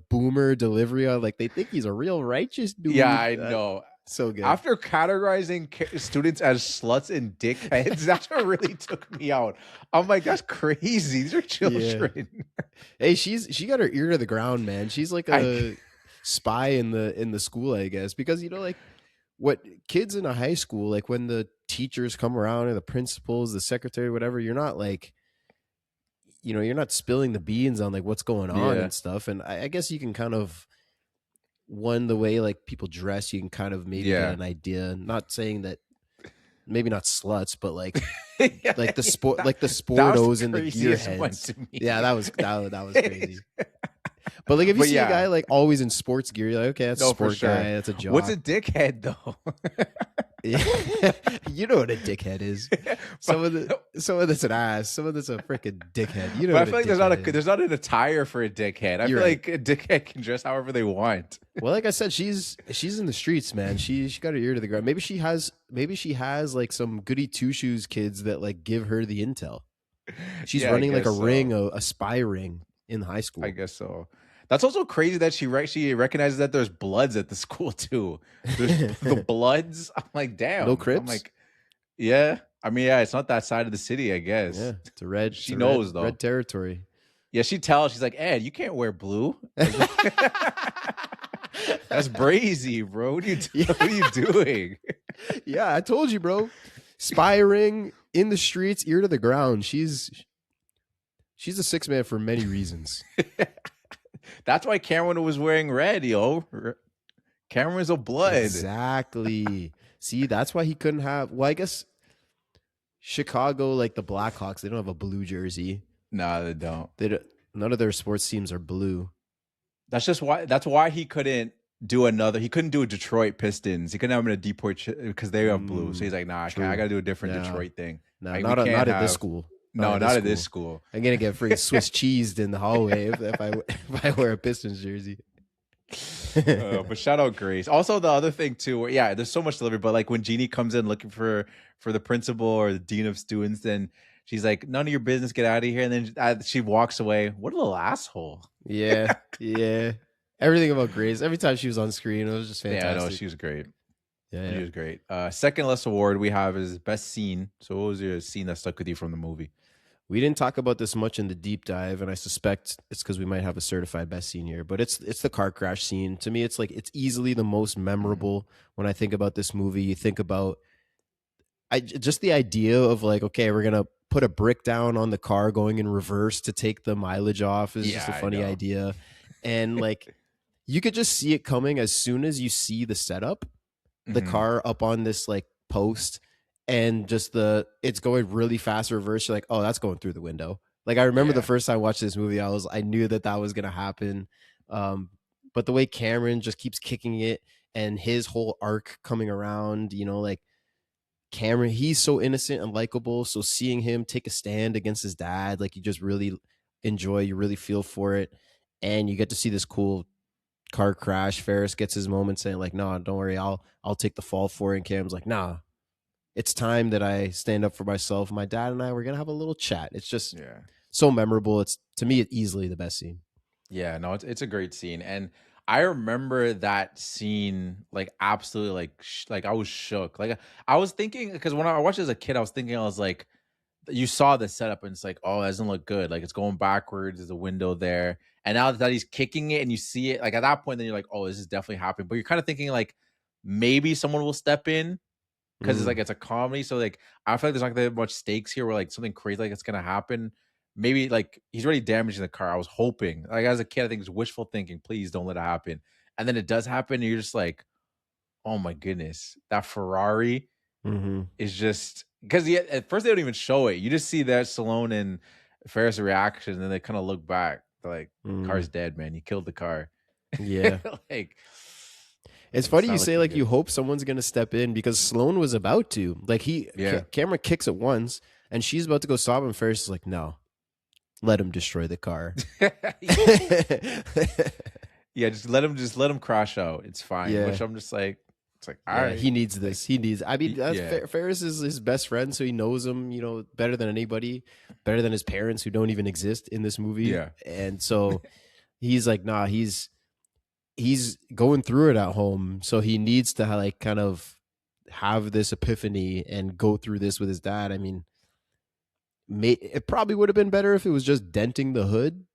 boomer delivery on like they think he's a real righteous dude. Yeah, I know. So good. After categorizing students as sluts and dickheads, that's what really took me out. I'm like, that's crazy. These are children. Hey, she got her ear to the ground, man. She's like a spy in the school, I guess, because you know, like what kids in a high school, like when the teachers come around or the principals, the secretary, whatever, you're not like, you know, you're not spilling the beans on like what's going on and stuff. And I guess you can kind of the way like people dress, you can kind of maybe get an idea. Not saying that maybe not sluts, but like like the sportos and the gearheads. Yeah, that was crazy. But like if you see a guy like always in sports gear, you're like, okay, that's a sport guy, that's a jock. What's a dickhead though? You know what a dickhead is. Someone that's an ass, someone that's a freaking dickhead. You know, but I feel like there's not an attire for a dickhead. I feel like a dickhead can dress however they want. Well, like I said, she's in the streets, man. She got her ear to the ground. Maybe she has like some goody two shoes kids that like give her the intel. She's running like a ring, a spy ring in high school. I guess so. That's also crazy that she recognizes that there's bloods at the school too. There's the bloods. I'm like, damn. No Crips? I'm like, yeah. I mean, yeah, it's not that side of the city, I guess. Yeah, it's a red. She knows though. Red territory. Yeah, she tells. She's like, Ed, you can't wear blue. That's brazy, bro. What are you doing? Yeah, I told you, bro. Spy ring in the streets, ear to the ground. She's a six man for many reasons. That's why Cameron was wearing red, yo. Cameron's a blood. Exactly. See, that's why he couldn't have. Well, I guess Chicago, like the Blackhawks, they don't have a blue jersey. No, they don't. None of their sports teams are blue. That's why he couldn't do another. He couldn't do a Detroit Pistons. He couldn't have them in a Detroit because they have blue. So he's like, nah, I got to do a different Detroit thing. No, like, not at this school. No, not at this school. I'm gonna get freaking Swiss cheesed in the hallway if I wear a Pistons jersey. But shout out Grace. Also, the other thing too, where, yeah, there's so much delivery. But like when Jeannie comes in looking for the principal or the dean of students, then she's like, "None of your business. Get out of here." And then she walks away. What a little asshole. Yeah. Everything about Grace. Every time she was on screen, it was just fantastic. Yeah, I know she was great. Yeah, she was great. Second less award we have is best scene. So what was your scene that stuck with you from the movie? We didn't talk about this much in the deep dive, and I suspect it's because we might have a certified best scene here. But it's the car crash scene. To me, it's easily the most memorable. When I think about this movie, you think about just the idea of like, okay, we're gonna put a brick down on the car going in reverse to take the mileage off is just a funny idea, and like you could just see it coming as soon as you see the setup, the car up on this like post. And just it's going really fast reverse. You're like, oh, that's going through the window. Like I remember the first time I watched this movie, I knew that was going to happen. But the way Cameron just keeps kicking it and his whole arc coming around, you know, like Cameron, he's so innocent and likable. So seeing him take a stand against his dad, like you just really enjoy, you really feel for it. And you get to see this cool car crash. Ferris gets his moment saying like, no, don't worry. I'll take the fall for it. And Cam's like, nah. It's time that I stand up for myself. My dad and I, we're going to have a little chat. It's just so memorable. It's, to me, it's easily the best scene. Yeah, no, it's a great scene. And I remember that scene, like, absolutely, like I was shook. Like, I was thinking, because when I watched it as a kid, I was like, you saw the setup and it's like, oh, it doesn't look good. Like, it's going backwards. There's a window there. And now that he's kicking it and you see it, like, at that point, then you're like, oh, this is definitely happening. But you're kind of thinking, like, maybe someone will step in. Because it's like it's a comedy, so like I feel like there's not that much stakes here where like something crazy like it's gonna happen. maybe like he's already damaging the car. I was hoping, like as a kid, I think it's wishful thinking. Please don't let it happen. And then it does happen, and you're just like, oh my goodness, that Ferrari Mm-hmm. is just because at first they don't even show it. You just see that Stallone and Ferris reaction, and then they kind of look back. They're like, car's dead, man. You killed the car. Yeah. like It's funny you not say looking like good. you hope someone's gonna step in because Sloane was about to. Like Cameron kicks it once and she's about to go stop him. Ferris is like, no, let him destroy the car. Yeah, just let him crash out. It's fine. Yeah. Which I'm just like, it's like, all Yeah, right. he needs this. He needs. I mean, Yeah. Ferris is his best friend, so he knows him, you know, better than anybody, better than his parents who don't even exist in this movie. Yeah. And so he's like, nah, he's going through it at home, so he needs to like kind of have this epiphany and go through this with his dad. I mean, it probably would have been better if it was just denting the hood.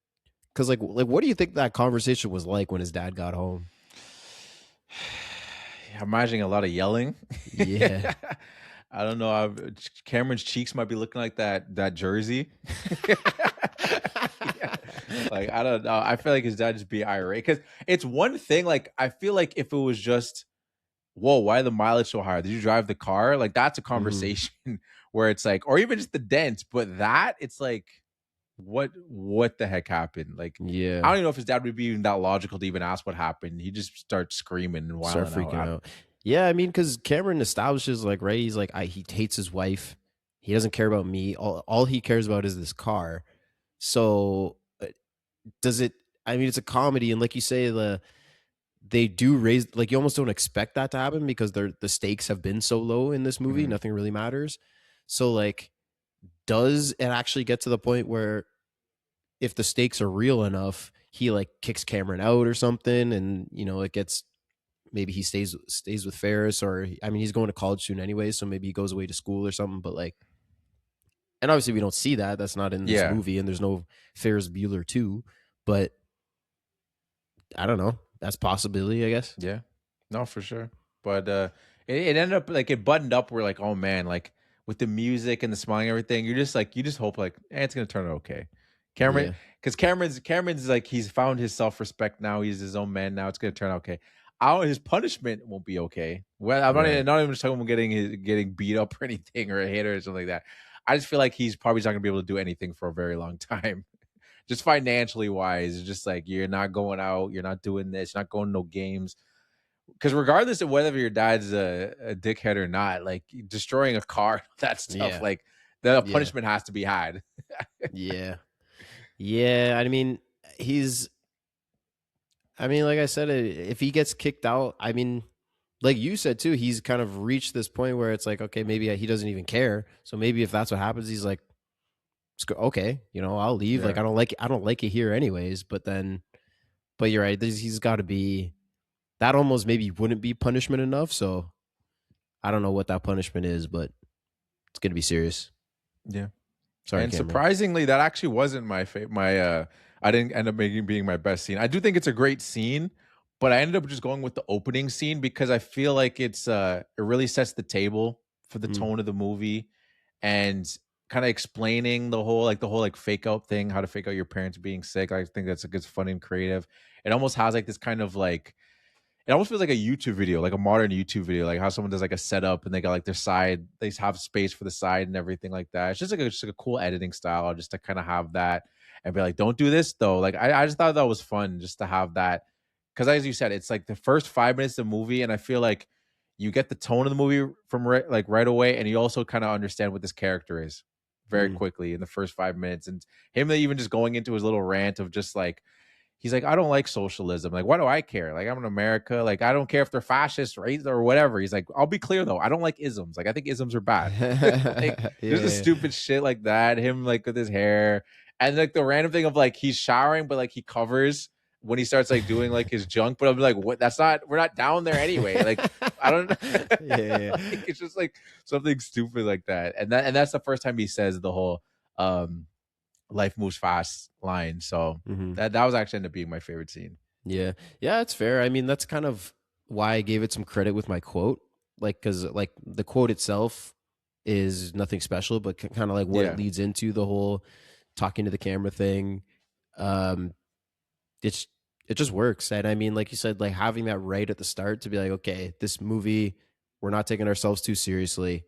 Because like, what do you think that conversation was like when his dad got home? I'm imagining a lot of yelling. Yeah. I don't know. Cameron's cheeks might be looking like that jersey. Yeah. Like, I don't know. I feel like his dad just be irate because it's one thing. Like, I feel like if it was just, whoa, why the mileage so high? Did you drive the car? Like, that's a conversation where it's like, or even just the dent. But that, it's like, what the heck happened? Like, Yeah. I don't even know if his dad would be even that logical to even ask what happened. He just starts screaming and Start freaking out. Yeah, I mean, because Cameron establishes like, right, he's like, he hates his wife. He doesn't care about me. All he cares about is this car. So does it? I mean, it's a comedy, and like you say, they do raise, like, you almost don't expect that to happen because the stakes have been so low in this movie. Nothing really matters. So like, does it actually get to the point where if the stakes are real enough, he like kicks Cameron out or something, and you know, it gets, maybe he stays with Ferris, or I mean, he's going to college soon anyway, so maybe he goes away to school or something. But like, and obviously we don't see that. That's not in this movie, and there's no Ferris Bueller too. But I don't know. That's a possibility, I guess. Yeah, no, for sure. But it ended up like it buttoned up. We're like, oh man, like with the music and the smiling and everything, you just hope like, it's gonna turn out okay. Cameron, because Cameron's like, he's found his self-respect now. He's his own man now. It's gonna turn out okay. His punishment won't be okay. Well, I'm not even just talking about getting beat up or anything or a hit or something like that. I just feel like he's probably not gonna be able to do anything for a very long time. Just financially wise, it's just like, you're not going out, you're not doing this, you're not going to no games. Because regardless of whether your dad's a dickhead or not, like destroying a car, that stuff, like the punishment has to be had. Yeah. I mean, like I said, if he gets kicked out, I mean, like you said too, he's kind of reached this point where it's like, okay, maybe he doesn't even care. So maybe if that's what happens, he's like, okay, you know, I'll leave. Like, I don't like it here anyways. But you're right. He's got to be, that almost maybe wouldn't be punishment enough. So I don't know what that punishment is, but it's going to be serious. Yeah. Sorry. And Cameron. surprisingly, that actually wasn't my favorite. I didn't end up being my best scene. I do think it's a great scene, but I ended up just going with the opening scene because I feel like it really sets the table for the tone of the movie and kind of explaining the whole fake out thing, how to fake out your parents being sick. I think that's fun and creative. It almost has like this kind of like, it almost feels like a YouTube video, like a modern YouTube video, like how someone does like a setup and they got like their side, they have space for the side and everything like that. It's just like a cool editing style, just to kind of have that and be like, don't do this though. Like I just thought that was fun just to have that. Cause as you said, it's like the first 5 minutes of the movie. And I feel like you get the tone of the movie from right away. And you also kind of understand what this character is very quickly in the first 5 minutes. And him even just going into his little rant of just like, he's like, I don't like socialism. Like, why do I care? Like, I'm in America. Like, I don't care if they're fascist, right, or whatever. He's like, I'll be clear though, I don't like isms. Like, I think isms are bad. Like, there's the stupid shit like that. Him like with his hair and like the random thing of like he's showering, but like he covers when he starts like doing like his junk. But I'm like, what? We're not down there anyway. Like, I don't know. Like, it's just like something stupid like that. And that's the first time he says the whole life moves fast line. So that was actually ended up being my favorite scene. Yeah, it's fair. I mean, that's kind of why I gave it some credit with my quote, like, because like the quote itself is nothing special, but kind of like what it leads into, the whole talking to the camera thing. Um, it's it just works. And I mean, like you said, like having that right at the start to be like, okay, this movie, we're not taking ourselves too seriously.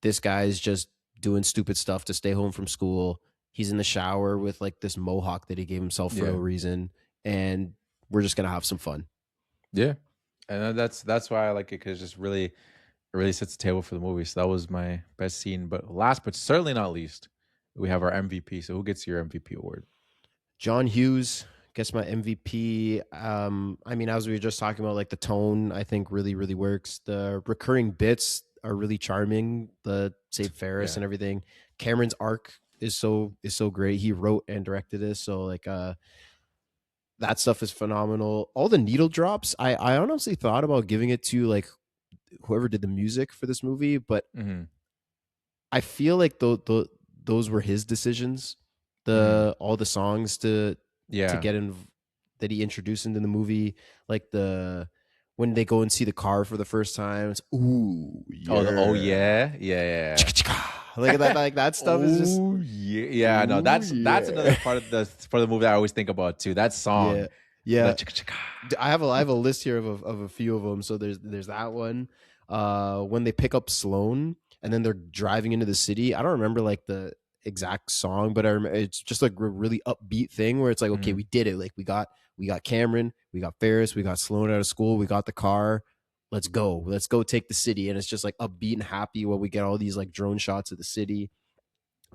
This guy's just doing stupid stuff to stay home from school. He's in the shower with like this mohawk that he gave himself for no reason, and we're just gonna have some fun. Yeah, and that's why I like it, because it really sets the table for the movie. So that was my best scene. But last but certainly not least, we have our MVP. So who gets your MVP award? John Hughes gets my MVP. I mean, as we were just talking about, like the tone, I think really, really works. The recurring bits are really charming. The Save Ferris and everything. Cameron's arc is so great. He wrote and directed this, so like that stuff is phenomenal. All the needle drops, I honestly thought about giving it to like whoever did the music for this movie, but I feel like those were his decisions. All the songs to get in that he introduced into the movie, like when they go and see the car for the first time, it's like that, like that stuff is just no, that's another part of the movie that I always think about too. That song, I have a list here of a few of them. So there's that one when they pick up Sloan and then they're driving into the city. I don't remember like the exact song, but I remember it's just like a really upbeat thing where it's like, okay, we did it. Like we got Cameron, we got Ferris, we got Sloan out of school, we got the car. Let's go take the city. And it's just like upbeat and happy while we get all these like drone shots of the city.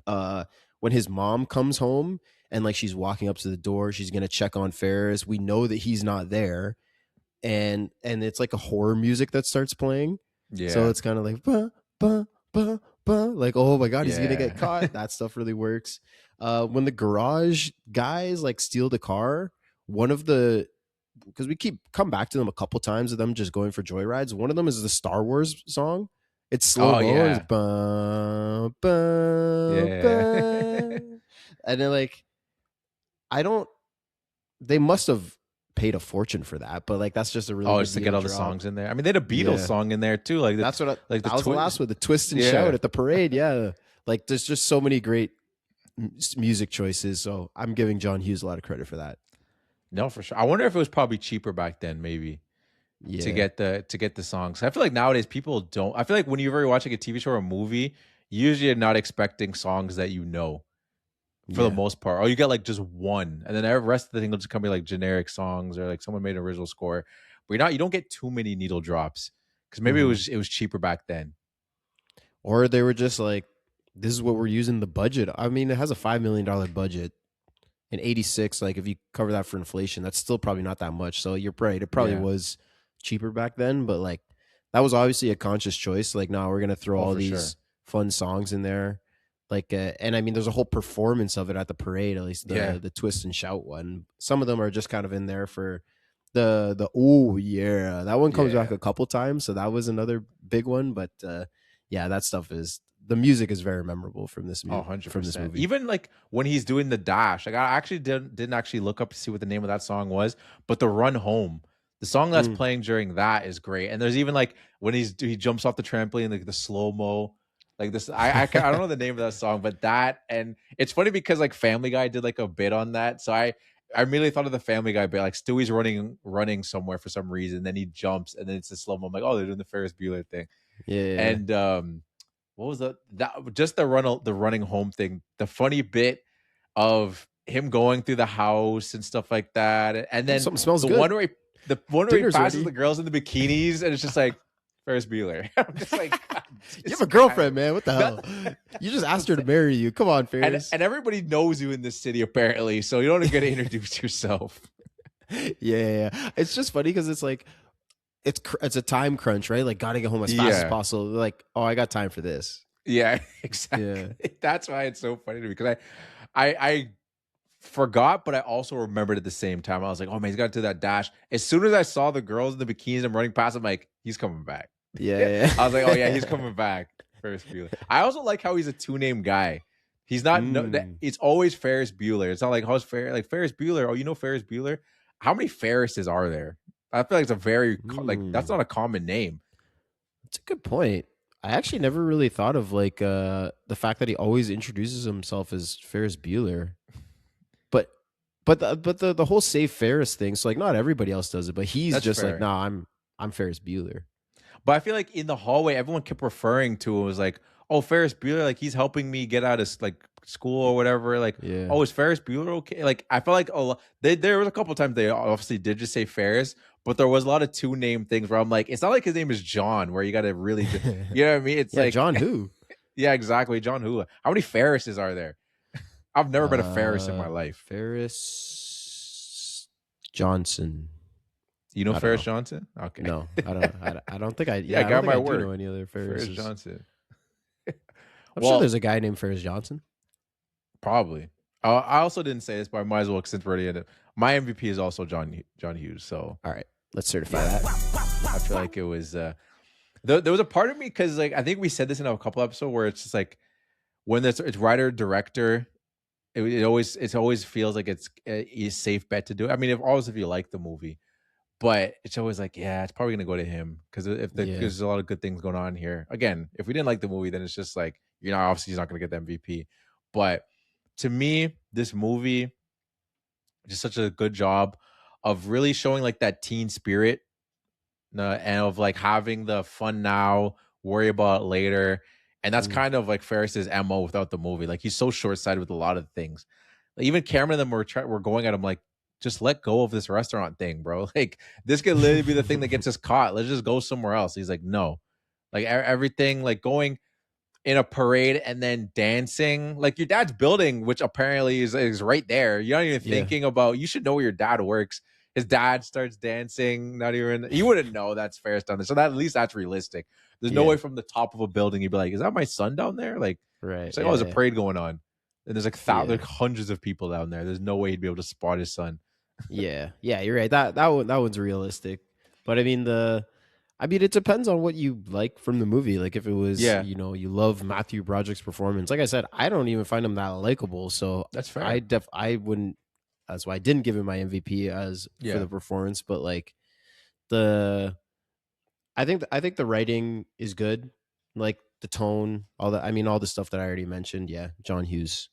When his mom comes home and like she's walking up to the door, she's gonna check on Ferris. We know that he's not there, and it's like a horror music that starts playing. So it's kind of like bah, bah, bah, bah. Like, oh my god, he's gonna get caught. That stuff really works. When the garage guys like steal the car, because we come back to them a couple times of them just going for joyrides. One of them is the Star Wars song. It's slow mo. It's bah, bah, bah. And then like, they must have paid a fortune for that, but like that's just a really just to get all the songs in there. I mean, they had a Beatles song in there too. Like that's what that was the last one, the twist and shout at the parade. Yeah, like there's just so many great music choices. So I'm giving John Hughes a lot of credit for that. No, for sure. I wonder if it was probably cheaper back then, maybe, to get the songs. I feel like nowadays people don't. I feel like when you're ever watching a TV show or a movie, usually you're not expecting songs that you know, for the most part, or you get like just one, and then the rest of the thing will just come be like generic songs or like someone made an original score. But you don't get too many needle drops because maybe it was cheaper back then, or they were just like, this is what we're using the budget. I mean, it has a $5 million budget. In 86, like if you cover that for inflation, that's still probably not that much. So you're right. It probably was cheaper back then, but like that was obviously a conscious choice. Like, no, we're going to throw all these fun songs in there. Like, and I mean, there's a whole performance of it at the parade, at least the twist and shout one. Some of them are just kind of in there for the that one comes back a couple times. So that was another big one. But that stuff the music is very memorable from this movie. 100%. From this movie. Even like when he's doing the dash, like I actually didn't actually look up to see what the name of that song was, but the Run Home, the song that's playing during that is great. And there's even like when he jumps off the trampoline, like the slow mo, like this. I don't know the name of that song, but that, and it's funny because like Family Guy did like a bit on that, so I immediately thought of the Family Guy bit, like Stewie's running somewhere for some reason, then he jumps, and then it's a slow mo. I'm like, oh, they're doing the Ferris Bueller thing, and what was the running home thing? The funny bit of him going through the house and stuff like that, and then something smells good. The one where he passes the girls in the bikinis, and it's just like Ferris Bueller. I'm just like, you have a girlfriend, man. What the hell? You just asked her to marry you. Come on, Ferris. And everybody knows you in this city apparently, so you don't get to introduce yourself. Yeah. It's just funny because it's like, it's a time crunch, right? Like, gotta get home as fast as possible. Like, oh, I got time for this. Yeah, exactly. Yeah. That's why it's so funny to me, because I forgot, but I also remembered at the same time. I was like, oh man, he's got to do that dash. As soon as I saw the girls in the bikinis and running past, I'm like, he's coming back. Yeah. I was like, oh yeah, he's coming back. Ferris Bueller. I also like how he's a two-name guy. He's not. It's always Ferris Bueller. It's not like Ferris Bueller. Oh, you know Ferris Bueller? How many Ferrises are there? I feel like it's a very like that's not a common name. It's a good point. I actually never really thought of like the fact that he always introduces himself as Ferris Bueller. But the whole save Ferris thing, so like not everybody else does it, but he's That's just like, fair. nah, I'm Ferris Bueller. But I feel like in the hallway, everyone kept referring to it was like, oh, Ferris Bueller, like he's helping me get out of like school or whatever. Like, Yeah. oh, is Ferris Bueller okay? Like, I felt like there was a couple times they obviously did just say Ferris, but there was a lot of two name things where I'm like, it's not like his name is John, where you got to really, you know what I mean? It's Yeah, like John who? Yeah, exactly, John who? How many Ferrises are there? I've never been a Ferris in my life. Ferris Johnson. You know I don't Ferris know. Johnson? Okay. No, I don't. I don't think I. Yeah, I got don't think my I word. do know any other Ferris Ferrises. Johnson. I'm sure there's a guy named Ferris Johnson. Probably. I also didn't say this, but I might as well since we're already in it. My MVP is also John Hughes. So all right, let's certify that. I feel like it was. There was a part of me because like I think we said this in a couple episodes where it's just like when it's writer director, it always feels like it's a safe bet to do it. I mean, if you like the movie. But it's always like, yeah, it's probably gonna go to him because there's a lot of good things going on here. Again, if we didn't like the movie, then it's just like obviously he's not gonna get the MVP. But to me, this movie just such a good job of really showing like that teen spirit, and of like having the fun now, worry about it later, and that's kind of like Ferris's MO without the movie. Like he's so short sighted with a lot of things. Like, even Cameron and them were going at him like, just let go of this restaurant thing, bro. Like this could literally be the thing that gets us caught. Let's just go somewhere else. He's like, no, like everything, like going in a parade and then dancing, like your dad's building, which apparently is right there. You're not even thinking about. You should know where your dad works. His dad starts dancing. Not even you wouldn't know that's Ferris down there. So that at least that's realistic. There's no way from the top of a building you'd be like, is that my son down there? Like, right? It's like, oh, there's a parade going on, and there's like like hundreds of people down there. There's no way he'd be able to spot his son. Yeah, you're right. That one's realistic, but I mean it depends on what you like from the movie. Like if it was, you love Matthew Broderick's performance. Like I said, I don't even find him that likable. So that's fair. I wouldn't. That's why I didn't give him my MVP for the performance. But like I think the writing is good. Like the tone, all the stuff that I already mentioned. Yeah, John Hughes.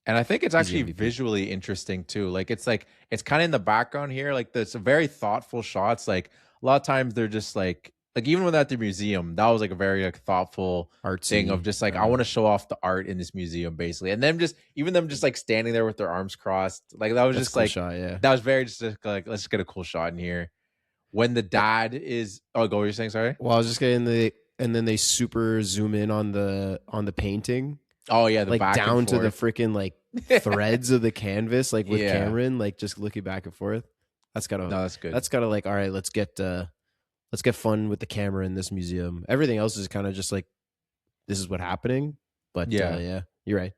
And I think it's actually visually interesting too. Like it's kind of in the background here. Like there's very thoughtful shots. Like a lot of times they're just like even when at the museum, that was like a very like thoughtful art thing of just like I want to show off the art in this museum basically. And then them just like standing there with their arms crossed. Like that was just like shot, that was very just like let's get a cool shot in here. When the dad is go what you're saying, sorry? Well, I was just getting and then they super zoom in on the painting. Oh yeah, like down to the freaking like threads of the canvas, like with Cameron, like just looking back and forth. That's that's good. That's gotta like, all right, let's get fun with the camera in this museum. Everything else is kind of just like this is what's happening. But yeah, you're right.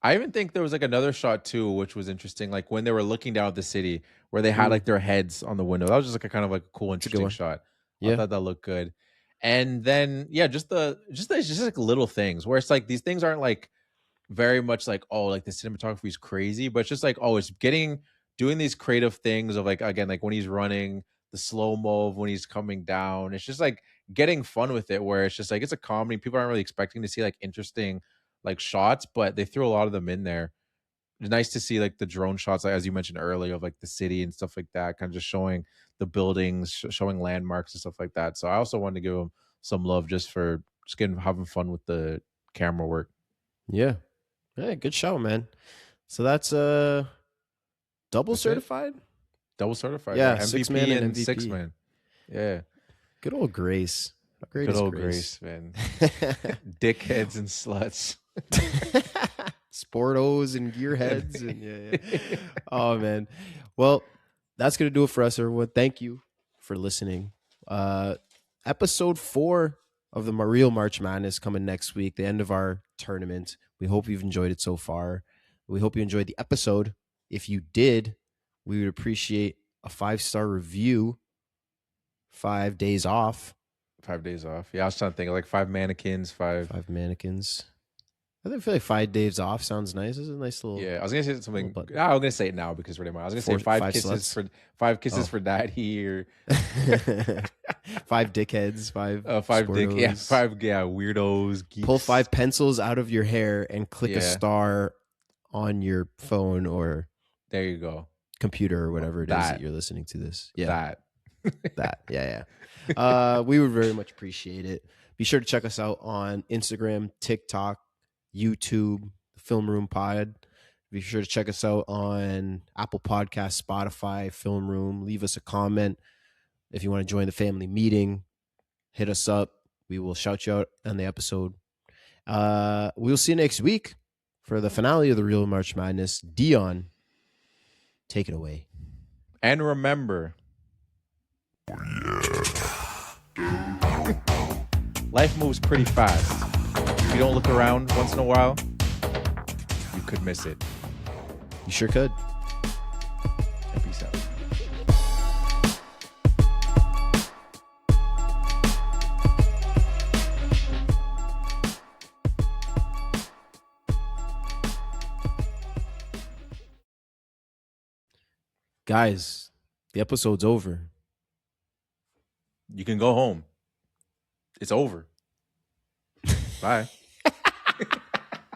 I even think there was like another shot too, which was interesting. Like when they were looking down at the city, where they had like their heads on the window. That was just like a kind of like a cool, interesting shot. I thought that looked good. And then just like little things where it's like these things aren't like very much like like the cinematography is crazy, but it's just like it's doing these creative things of like again like when he's running the slow mo when he's coming down. It's just like getting fun with it where it's just like it's a comedy. People aren't really expecting to see like interesting like shots, but they threw a lot of them in there. It's nice to see like the drone shots, like, as you mentioned earlier, of like the city and stuff like that, kind of just showing the buildings, showing landmarks and stuff like that. So I also wanted to give them some love just for having fun with the camera work. Yeah, good show, man. So that's double certified. Double certified. Yeah, MVP 6 man and MVP. 6 man. Yeah. Good old Grace. Good old Grace, man. Dickheads and sluts. Sportos and gearheads and Oh man. Well, that's gonna do it for us, everyone. Thank you for listening. Episode 4 of the Real March Madness coming next week, the end of our tournament. We hope you've enjoyed it so far. We hope you enjoyed the episode. If you did, we would appreciate a 5-star review. 5 days off. 5 days off. Yeah, I was trying to think of like 5 mannequins, 5 mannequins. I feel like 5 days off sounds nice. It's a nice little. Yeah, I was gonna say something. I'm gonna say it now because we're I was gonna say 5 kisses sluts. for 5 kisses for daddy or 5 dickheads, 5 5 dick, yeah, sportos. 5 weirdos. Geeks. Pull 5 pencils out of your hair and click a Yeah. star on your phone or There you go. computer or whatever it is that That. you're listening to this. Yeah, That. yeah. We would very much appreciate it. Be sure to check us out on Instagram, TikTok, YouTube, Film Room Pod. Be sure to check us out on Apple Podcasts, Spotify, Film Room. Leave us a comment. If you want to join the family meeting, hit us up. We will shout you out on the episode. We'll see you next week for the finale of the Real March Madness. Dion, take it away. And remember, life moves pretty fast. If you don't look around once in a while, you could miss it. You sure could. And peace out. Guys, the episode's over. You can go home. It's over. Bye.